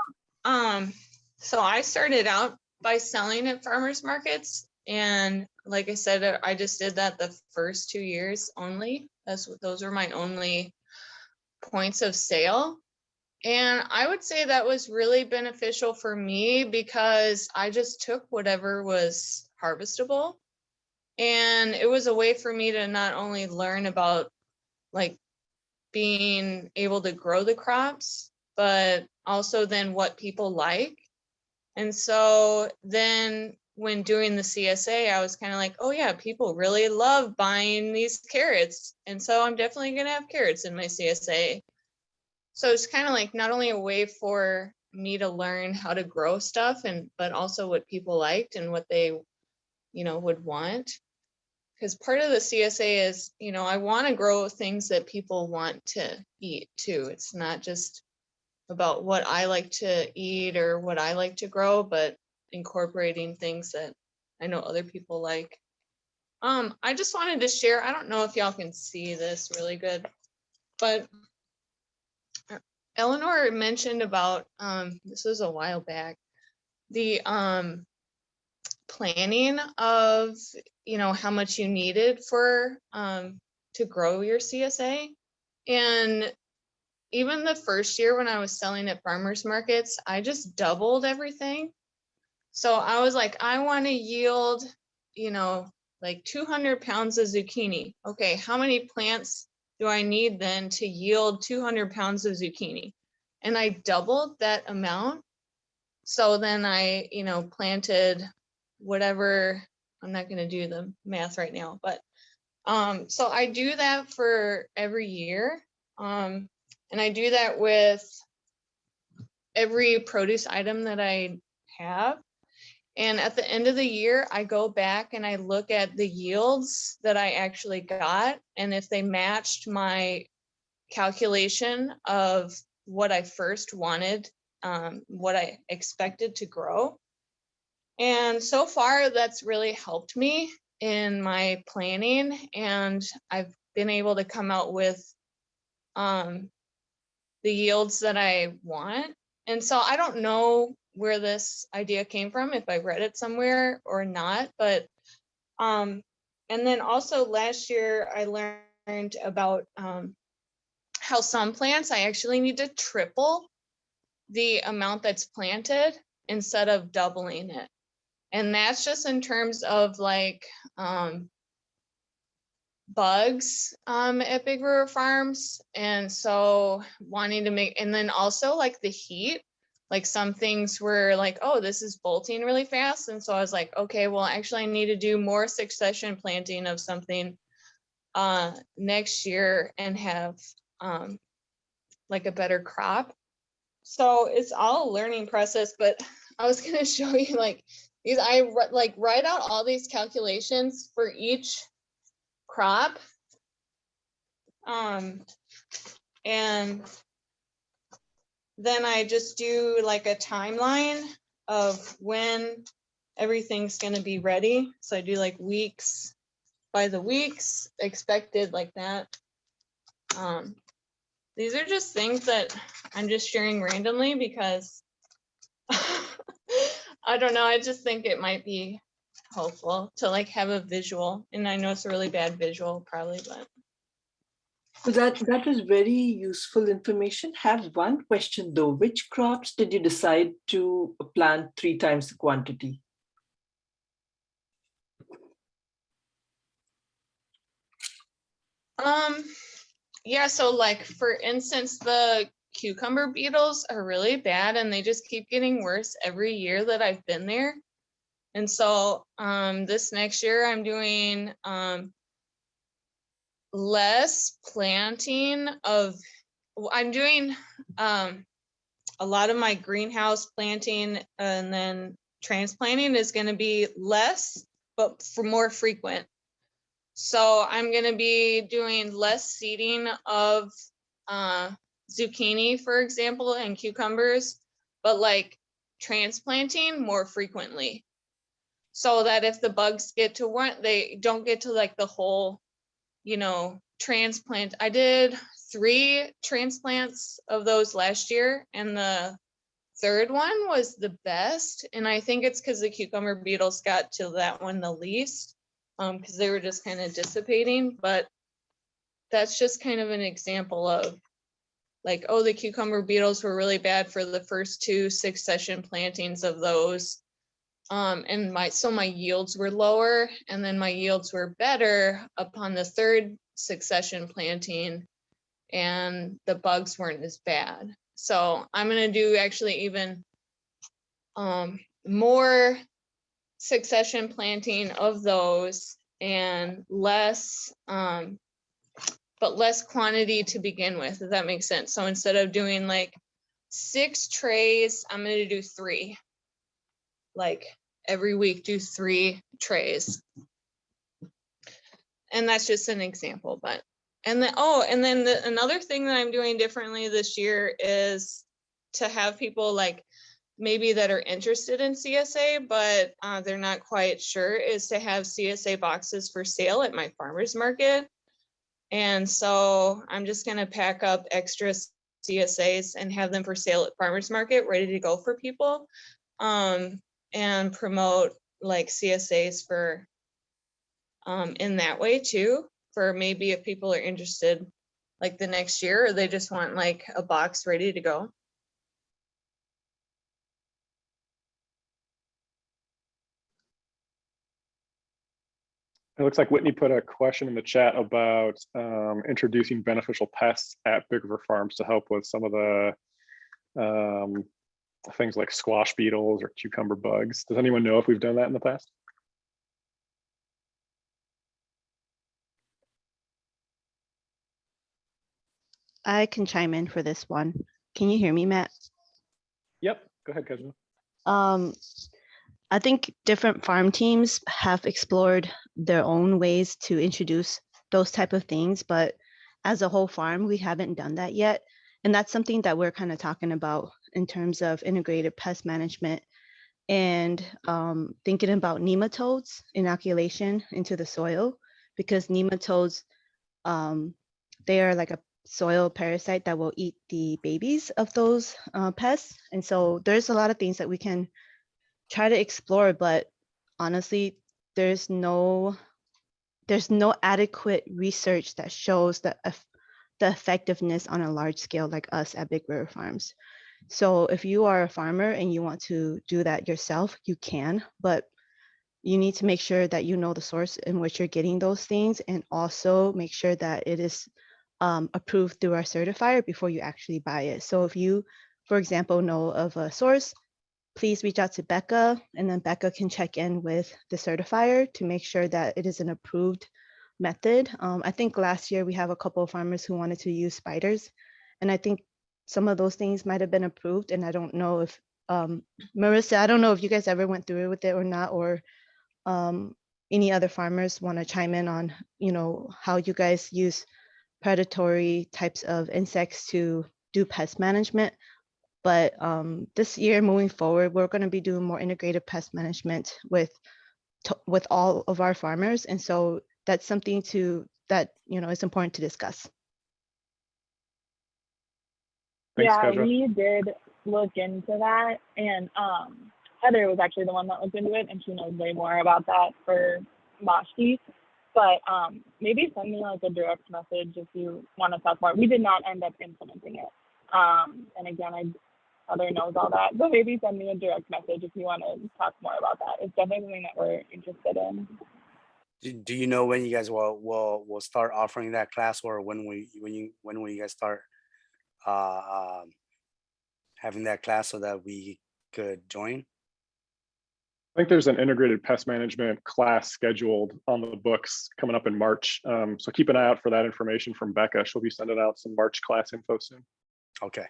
don't, so I started out by selling at farmers markets, and like I said, I just did that the first 2 years only. Those were my only points of sale. And I would say that was really beneficial for me because I just took whatever was harvestable. And it was a way for me to not only learn about like being able to grow the crops, but also then what people like. And so then when doing the CSA, I was kind of like, oh yeah, people really love buying these carrots. And so I'm definitely going to have carrots in my CSA. So it's kind of like not only a way for me to learn how to grow stuff, but also what people liked and what they, would want. Because part of the CSA is, I want to grow things that people want to eat too. It's not just about what I like to eat or what I like to grow, but incorporating things that I know other people like. I just wanted to share, I don't know if y'all can see this really good, but Eleanor mentioned about, this was a while back, the planning of, how much you needed for, to grow your CSA. And even the first year when I was selling at farmers markets, I just doubled everything. So I was like, I want to yield, like 200 pounds of zucchini. Okay, how many plants do I need then to yield 200 pounds of zucchini? And I doubled that amount. So then I, planted whatever, I'm not going to do the math right now, but so I do that for every year. And I do that with every produce item that I have. And at the end of the year, I go back and I look at the yields that I actually got. And if they matched my calculation of what I first wanted, what I expected to grow. And so far, that's really helped me in my planning. And I've been able to come out with the yields that I want. And so I don't know where this idea came from, if I read it somewhere or not, but and then also last year I learned about how some plants I actually need to triple the amount that's planted instead of doubling it. And that's just in terms of like bugs at Big River Farms. And so wanting to make, and then also like the heat, like some things were like, oh, this is bolting really fast. And so I was like, okay, well, actually I need to do more succession planting of something next year and have like a better crop. So it's all a learning process, but I was going to show you like these, I like write out all these calculations for each crop. And then I just do like a timeline of when everything's going to be ready. So I do like weeks by the weeks expected like that. These are just things that I'm just sharing randomly because I don't know. I just think it might be helpful to like have a visual, and I know it's a really bad visual probably, but. So that was very useful information. Have one question though. Which crops did you decide to plant 3 times the quantity? Yeah, so like for instance, the cucumber beetles are really bad and they just keep getting worse every year that I've been there. And so this next year I'm doing less planting of, I'm doing a lot of my greenhouse planting and then transplanting is going to be less, but for more frequent. So I'm going to be doing less seeding of zucchini, for example, and cucumbers, but like transplanting more frequently. So that if the bugs get to one, they don't get to like the whole, you know, transplant. I did 3 transplants of those last year, and the third one was the best. And I think it's because the cucumber beetles got to that one the least, because they were just kind of dissipating. But that's just kind of an example of like, oh, the cucumber beetles were really bad for the first 2 succession plantings of those. And my yields were lower, and then my yields were better upon the 3rd succession planting, and the bugs weren't as bad. So I'm going to do actually even more succession planting of those and less, but less quantity to begin with, if that makes sense. So instead of doing like 6 trays, I'm going to do 3. Like every week, do 3 trays. And that's just an example, but, and then, another thing that I'm doing differently this year is to have people like maybe that are interested in CSA, but they're not quite sure, is to have CSA boxes for sale at my farmer's market. And so I'm just going to pack up extra CSAs and have them for sale at farmer's market, ready to go for people, and promote like CSAs for in that way too, for maybe if people are interested like the next year, or they just want like a box ready to go. It looks like Whitney put a question in the chat about introducing beneficial pests at Big River Farms to help with some of the things like squash beetles or cucumber bugs. Does anyone know if we've done that in the past? I can chime in for this one. Can you hear me, Matt? Yep, go ahead, Kajima. I think different farm teams have explored their own ways to introduce those type of things, but as a whole farm, we haven't done that yet. And that's something that we're kind of talking about in terms of integrated pest management and thinking about nematodes inoculation into the soil, because nematodes, they are like a soil parasite that will eat the babies of those pests. And so there's a lot of things that we can try to explore, but honestly, there's no adequate research that shows the effectiveness on a large scale like us at Big River Farms. So if you are a farmer and you want to do that yourself, you can, but you need to make sure that you know the source in which you're getting those things, and also make sure that it is approved through our certifier before you actually buy it. So if you, for example, know of a source, please reach out to Becca, and then Becca can check in with the certifier to make sure that it is an approved method. I think last year we have a couple of farmers who wanted to use spiders, and I think some of those things might have been approved. And I don't know if, Marissa, I don't know if you guys ever went through with it or not, or any other farmers want to chime in on, you know, how you guys use predatory types of insects to do pest management. But this year moving forward, we're going to be doing more integrated pest management with all of our farmers. And so that's something that, you know, is important to discuss. Thanks, Yeah, Kaja. we did look into that, and Heather was actually the one that looked into it, and she knows way more about that for Mashti. But maybe send me like a direct message if you want to talk more. We did not end up implementing it. And again, Heather knows all that, but maybe send me a direct message if you want to talk more about that. It's definitely something that we're interested in. Do you know when you guys will start offering that class, or when will you guys start having that class so that we could join? I think there's an integrated pest management class scheduled on the books coming up in March. So keep an eye out for that information from Becca. She'll be sending out some March class info soon. Okay.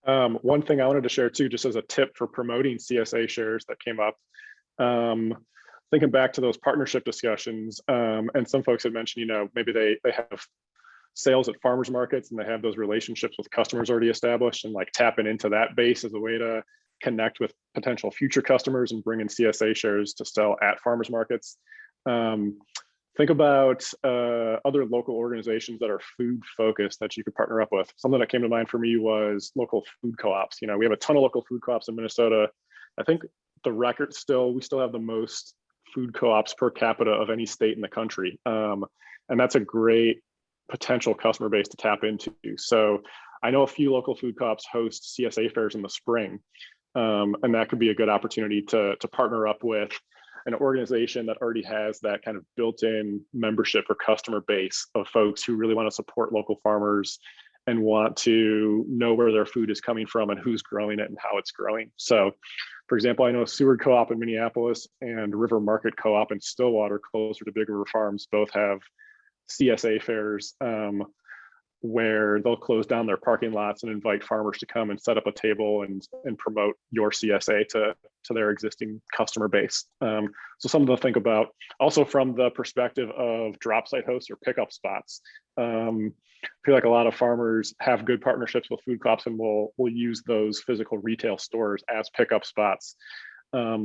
One thing I wanted to share too, just as a tip for promoting CSA shares that came up, thinking back to those partnership discussions, and some folks had mentioned, maybe they have sales at farmers markets and they have those relationships with customers already established, and like tapping into that base as a way to connect with potential future customers and bringing CSA shares to sell at farmers markets. Think about other local organizations that are food focused that you could partner up with. Something that came to mind for me was local food co-ops. We have a ton of local food co-ops in Minnesota. I think we still have the most food co-ops per capita of any state in the country. And that's a great potential customer base to tap into. So I know a few local food co-ops host CSA fairs in the spring. And that could be a good opportunity to partner up with an organization that already has that kind of built-in membership or customer base of folks who really want to support local farmers and want to know where their food is coming from and who's growing it and how it's growing. So, for example, I know Seward Co-op in Minneapolis and River Market Co-op in Stillwater, closer to Big River Farms, both have CSA fairs where they'll close down their parking lots and invite farmers to come and set up a table and promote your CSA to their existing customer base. So something to think about. Also from the perspective of drop site hosts or pickup spots. I feel like a lot of farmers have good partnerships with food co-ops and will use those physical retail stores as pickup spots,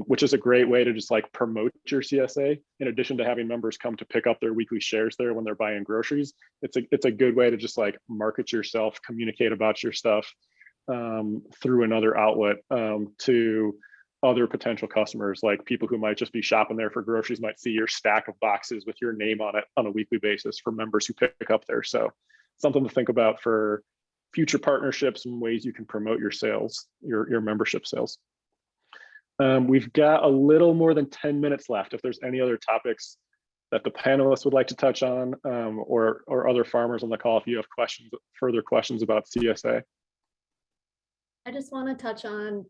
which is a great way to just like promote your CSA. In addition to having members come to pick up their weekly shares there when they're buying groceries, it's a good way to just like market yourself, communicate about your stuff through another outlet to other potential customers, like people who might just be shopping there for groceries might see your stack of boxes with your name on it on a weekly basis for members who pick up there. So something to think about for future partnerships and ways you can promote your sales, your membership sales. We've got a little more than 10 minutes left. If there's any other topics that the panelists would like to touch on, or other farmers on the call, if you have further questions about CSA. I just want to touch on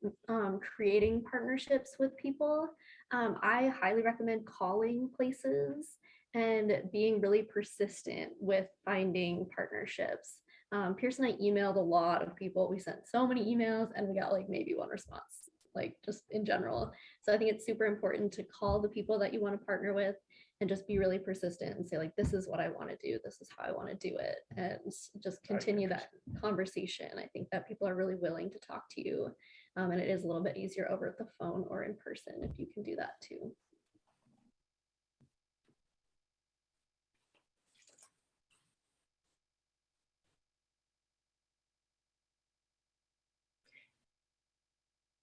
creating partnerships with people. I highly recommend calling places and being really persistent with finding partnerships. Pierce and I emailed a lot of people. We sent so many emails and we got like maybe one response, like just in general. So I think it's super important to call the people that you want to partner with and just be really persistent and say like, this is what I want to do. This is how I want to do it. And just continue that conversation. I think that people are really willing to talk to you. And it is a little bit easier over the phone or in person if you can do that too.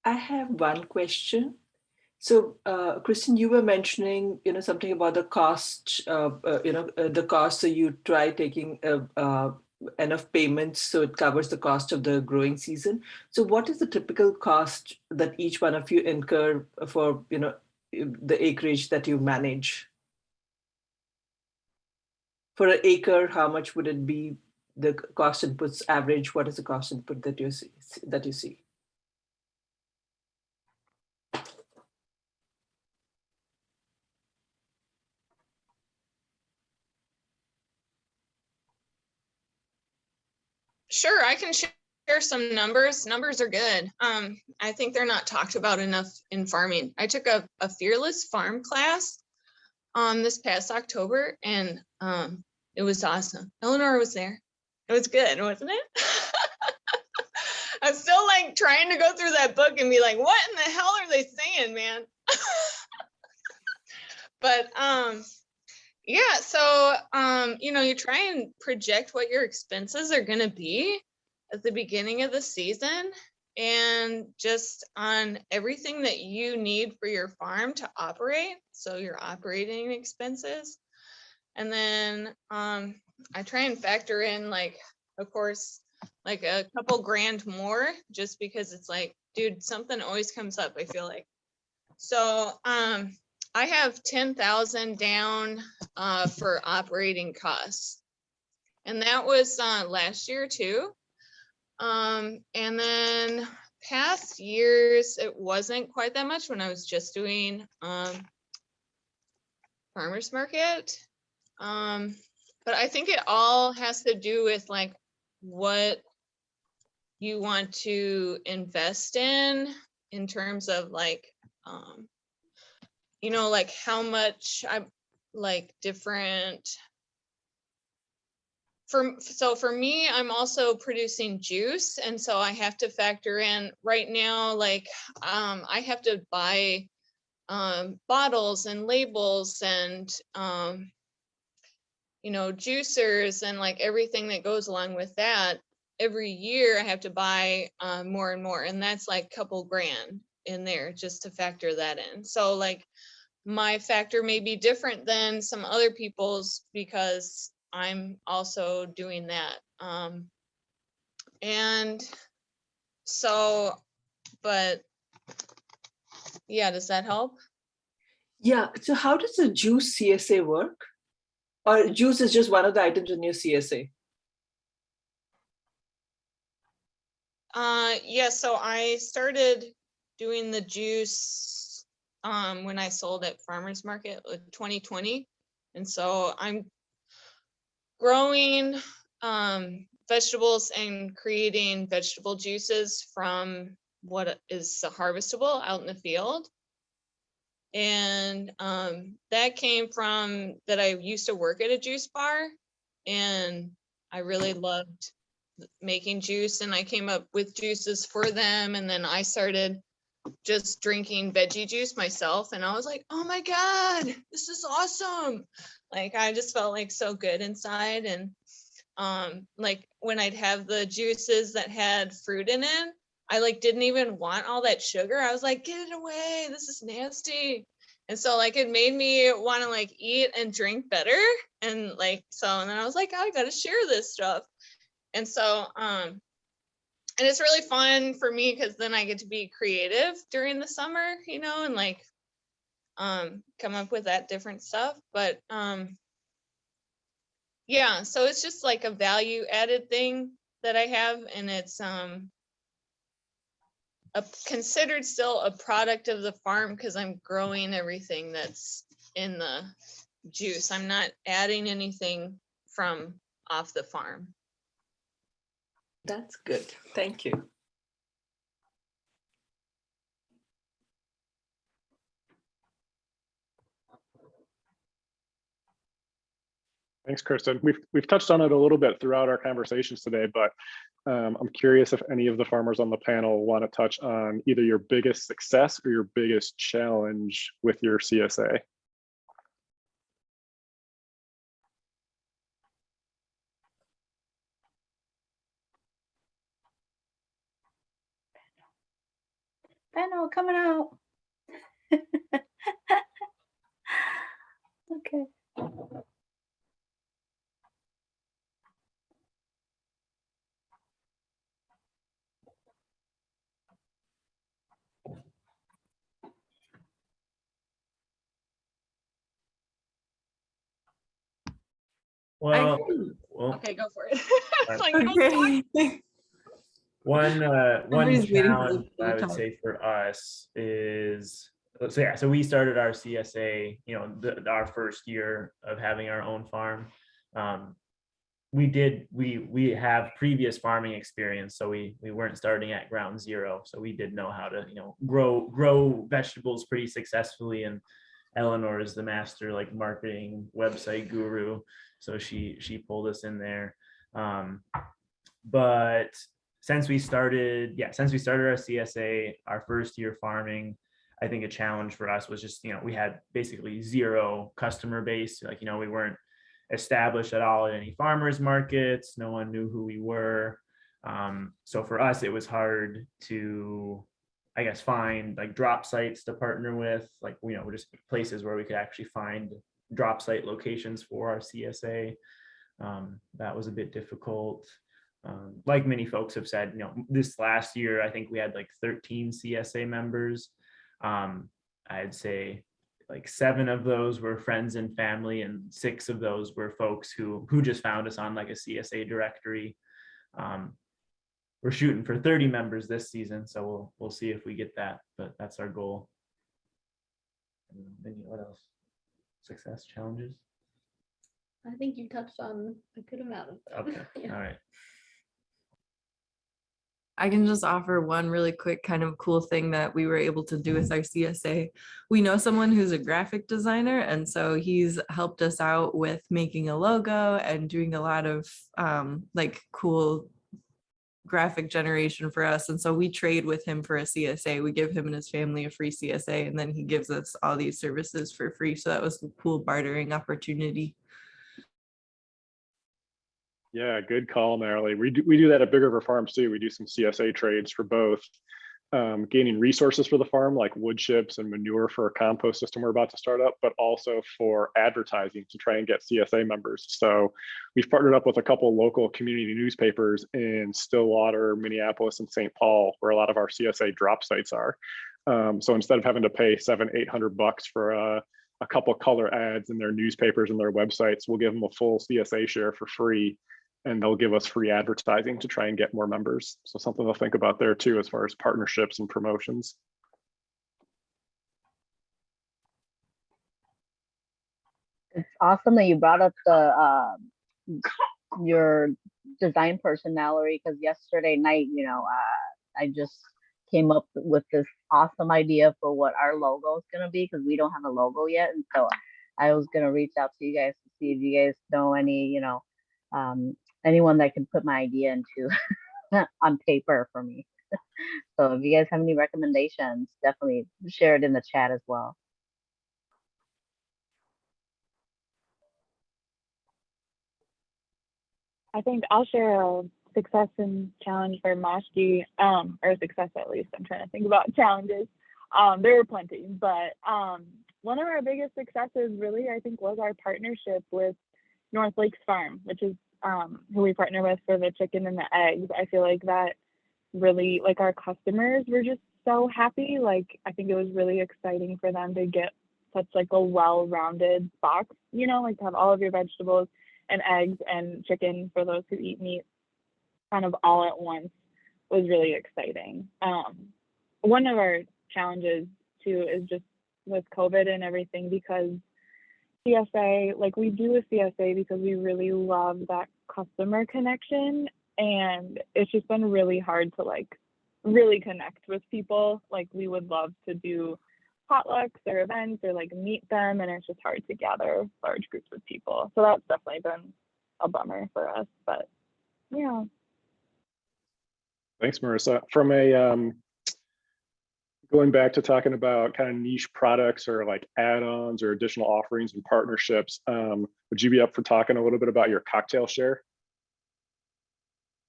I have one question. So, Kristen, you were mentioning, something about the cost, the cost. So you try taking enough payments so it covers the cost of the growing season. So what is the typical cost that each one of you incur for, the acreage that you manage? For an acre, how much would it be? The cost inputs average, what is the cost input that you see? Sure, I can share some numbers. Numbers are good. I think they're not talked about enough in farming. I took a fearless farm class this past October, and it was awesome. Eleanor was there. It was good, wasn't it? I'm still like trying to go through that book and be like, what in the hell are they saying, man? But yeah, so you try and project what your expenses are going to be at the beginning of the season, and just on everything that you need for your farm to operate, so your operating expenses. And then I try and factor in, like, of course, like a couple grand more, just because it's like dude, something always comes up, I feel like. So I have 10,000 down for operating costs. And that was last year too. And then past years, it wasn't quite that much when I was just doing farmers market. But I think it all has to do with like what you want to invest in terms of like, you know, like how much I like different. So for me, I'm also producing juice. And so I have to factor in right now, like I have to buy bottles and labels and, you know, juicers and like everything that goes along with that. Every year I have to buy more and more. And that's like a couple grand in there just to factor that in. So like my factor may be different than some other people's because I'm also doing that. And so, but yeah, does that help? Yeah. So how does the juice CSA work? Or juice is just one of the items in your CSA? Yeah, so I started doing the juice when I sold at farmers market 2020. And so I'm growing vegetables and creating vegetable juices from what is harvestable out in the field. And that came from that I used to work at a juice bar and I really loved making juice and I came up with juices for them. And then I started just drinking veggie juice myself. And I was like, oh my God, this is awesome. Like, I just felt like so good inside. And like when I'd have the juices that had fruit in it, I like didn't even want all that sugar. I was like, get it away. This is nasty. And so like it made me want to like eat and drink better. And like, so, and then I was like, I gotta share this stuff. And so, and it's really fun for me because then I get to be creative during the summer, you know, and like come up with that different stuff. But yeah, so it's just like a value added thing that I have, and it's considered still a product of the farm because I'm growing everything that's in the juice. I'm not adding anything from off the farm. That's good. Thank you. Thanks, Kristen. We've touched on it a little bit throughout our conversations today, but I'm curious if any of the farmers on the panel want to touch on either your biggest success or your biggest challenge with your CSA. Panel coming out. Okay. Well, Okay, go for it. Like, Okay. one Everybody's waiting for challenge the I would talk. say for us is, so yeah, so we started our CSA, you know, our first year of having our own farm. We have previous farming experience, so we weren't starting at ground zero, so we did know how to, you know, grow vegetables pretty successfully. And Eleanor is the master like marketing website guru, so she pulled us in there. But since we started our CSA, our first year farming, I think a challenge for us was just, you know, we had basically zero customer base. Like, you know, we weren't established at all at any farmers markets. No one knew who we were. So for us, it was hard to, I guess, find like drop sites to partner with, like, you know, just places where we could actually find drop site locations for our CSA. That was a bit difficult. like many folks have said, this last year, I think we had like 13 CSA members. I'd say like 7 of those were friends and family, and 6 of those were folks who just found us on like a CSA directory. We're shooting for 30 members this season, so we'll see if we get that, but that's our goal. What else? Success challenges? I think you touched on a good amount of them. Okay, Yeah. all right. I can just offer one really quick kind of cool thing that we were able to do with our CSA. We know someone who's a graphic designer, and so he's helped us out with making a logo and doing a lot of like cool graphic generation for us. And so we trade with him for a CSA. We give him and his family a free CSA, and then he gives us all these services for free. So that was a cool bartering opportunity. Yeah, good call, Natalie. We do that at Big River Farms too. We do some CSA trades for both gaining resources for the farm, like wood chips and manure for a compost system we're about to start up, but also for advertising to try and get CSA members. So we've partnered up with a couple local community newspapers in Stillwater, Minneapolis, and St. Paul, where a lot of our CSA drop sites are. So instead of having to pay $700-800 for a couple color ads in their newspapers and their websites, we'll give them a full CSA share for free, and they'll give us free advertising to try and get more members. So something to think about there too, as far as partnerships and promotions. It's awesome that you brought up the your design person, Mallory, because yesterday night, I just came up with this awesome idea for what our logo is going to be, because we don't have a logo yet. And so I was going to reach out to you guys to see if you guys know any, anyone that can put my idea into on paper for me. So if you guys have any recommendations, definitely share it in the chat as well. I think I'll share a success and challenge for Mashki, or success at least. I'm trying to think about challenges. There were plenty, but one of our biggest successes really, I think, was our partnership with North Lakes Farm, which is who we partner with for the chicken and the eggs. I feel like that really, like, our customers were just so happy. Like, I think it was really exciting for them to get such like a well-rounded box, like to have all of your vegetables and eggs and chicken for those who eat meat kind of all at once was really exciting. One of our challenges too is just with COVID and everything, because CSA, like, we do a CSA because we really love that customer connection, and it's just been really hard to like really connect with people. Like, we would love to do potlucks or events or like meet them, and it's just hard to gather large groups of people. So that's definitely been a bummer for us, but yeah. Thanks, Marissa. From a going back to talking about kind of niche products or like add-ons or additional offerings and partnerships, would you be up for talking a little bit about your cocktail share?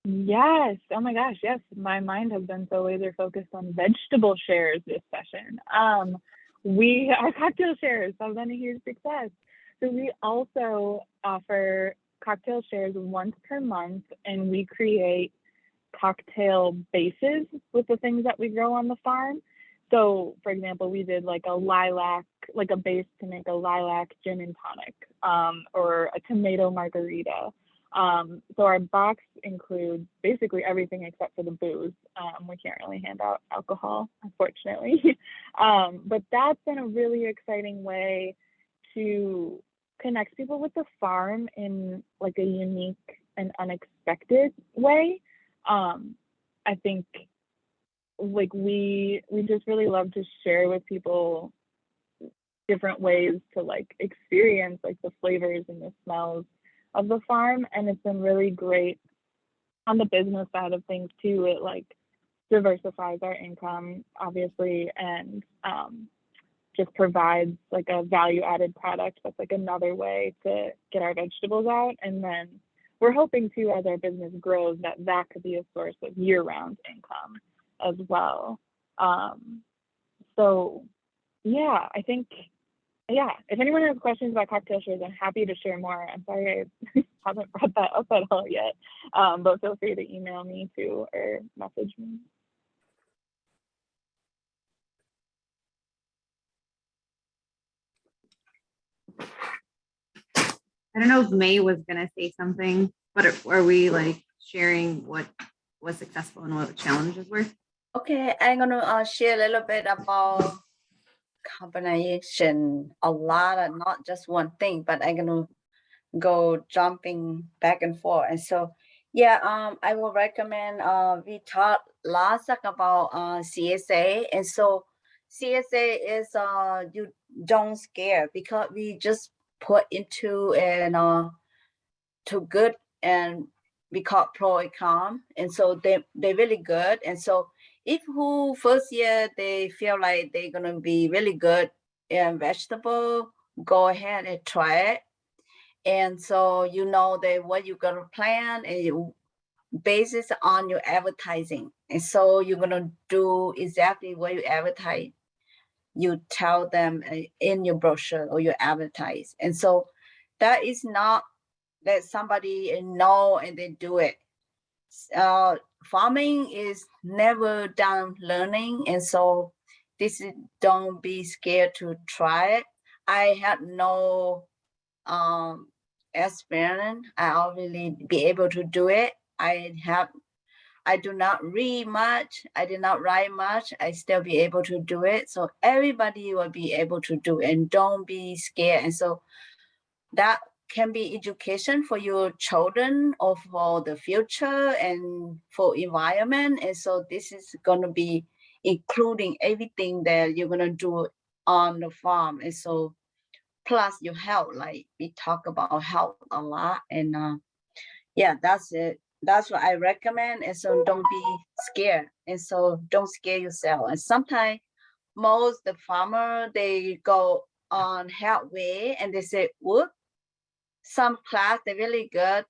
Yes. Oh my gosh. Yes. My mind has been so laser focused on vegetable shares this session. Our cocktail shares have been a huge success. So we also offer cocktail shares once per month, and we create cocktail bases with the things that we grow on the farm. So for example, we did like a lilac, like a base to make a lilac gin and tonic, or a tomato margarita. So our box includes basically everything except for the booze. We can't really hand out alcohol, unfortunately. But that's been a really exciting way to connect people with the farm in like a unique and unexpected way. I think like we just really love to share with people different ways to like experience like the flavors and the smells of the farm, and it's been really great on the business side of things too. It like diversifies our income, obviously, and just provides like a value added product that's like another way to get our vegetables out. And then we're hoping too, as our business grows, that could be a source of year-round income as well. So yeah, I think, yeah, if anyone has questions about cocktail shares, I'm happy to share more. I'm sorry I haven't brought that up at all yet. But feel free to email me too or message me. I don't know if May was gonna say something, but are we like sharing what was successful and what challenges were? Okay, I'm gonna share a little bit about combination, a lot of not just one thing, but I'm gonna go jumping back and forth. And so, yeah, I will recommend. We talked last time about CSA, and so CSA is you don't scare because we just put into and to good and we call pro and con, and so they're really good. And so if who first year they feel like they're gonna be really good in vegetable, go ahead and try it. And so you know that what you're gonna plan and you base it on your advertising. And so you're gonna do exactly what you advertise. You tell them in your brochure or you advertise. And so that is not that somebody know and they do it. Farming is never done learning, and so this is, don't be scared to try it. I had no experience. I already be able to do it. I do not read much. I did not write much. I still be able to do it. So everybody will be able to do it, and don't be scared. And so that can be education for your children or for the future and for environment. And so this is going to be including everything that you're going to do on the farm. And so plus your health, like we talk about health a lot. And yeah, that's it. That's what I recommend. And so don't be scared. And so don't scare yourself. And sometimes most the farmer, they go on health way and they say, whoop, some class they're really good,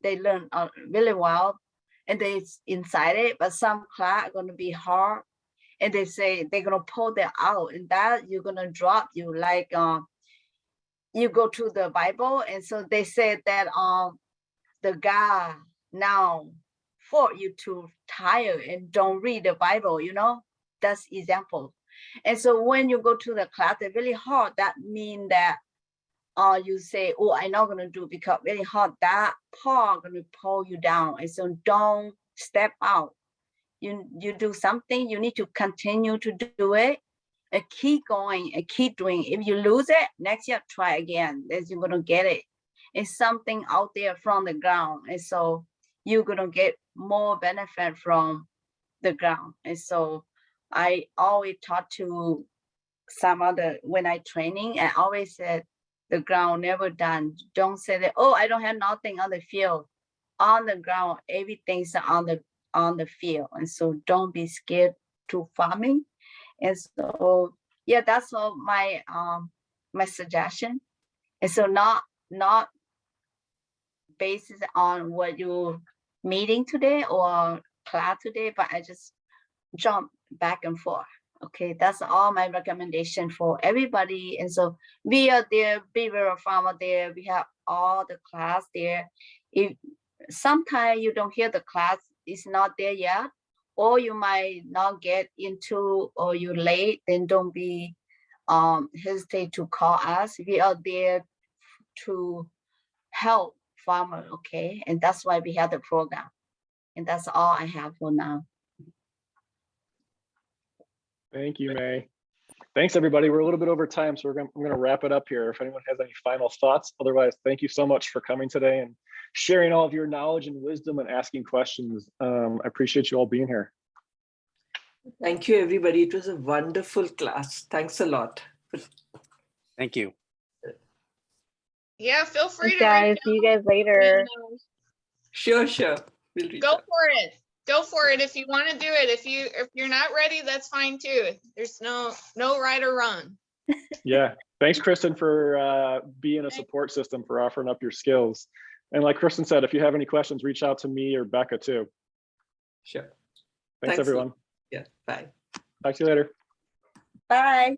they learn really well and they inside it, but some class are going to be hard and they say they're going to pull them out, and that you're going to drop you like you go to the Bible. And so they said that the God now for you to tire and don't read the Bible, you know, that's example. And so when you go to the class they're really hard, that mean that you say, oh, I'm not going to do because really hard, that part going to pull you down. And so don't step out. You do something, you need to continue to do it and keep going and keep doing. If you lose it, next year, try again. Then you're going to get it. It's something out there from the ground. And so you're going to get more benefit from the ground. And so I always talk to some other, when I training, I always said, the ground never done. Don't say that, oh, I don't have nothing on the field. On the ground, everything's on the field. And so don't be scared to farming. And so, yeah, that's all my my suggestion. And so not based on what you're meeting today or class today, but I just jump back and forth. Okay, that's all my recommendation for everybody. And so we are there, Beaver Farmer there, we have all the class there. If sometimes you don't hear the class, it's not there yet, or you might not get into or you're late, then don't be hesitate to call us. We are there to help farmer, okay? And that's why we have the program. And that's all I have for now. Thank you, May. Thanks, everybody. We're a little bit over time, so I'm going to wrap it up here. If anyone has any final thoughts, otherwise, thank you so much for coming today and sharing all of your knowledge and wisdom and asking questions. I appreciate you all being here. Thank you, everybody. It was a wonderful class. Thanks a lot. Thank you. Yeah, feel free Thanks, to reach guys. See you guys later. Sure. We'll reach Go out. for it. Go for it if you want to do it. If you're not ready, that's fine too. There's no right or wrong. Yeah, thanks, Kristen, for being a support system, for offering up your skills. And like Kristen said, if you have any questions, reach out to me or Becca too. Sure. Thanks everyone. Yeah, bye. Talk to you later. Bye.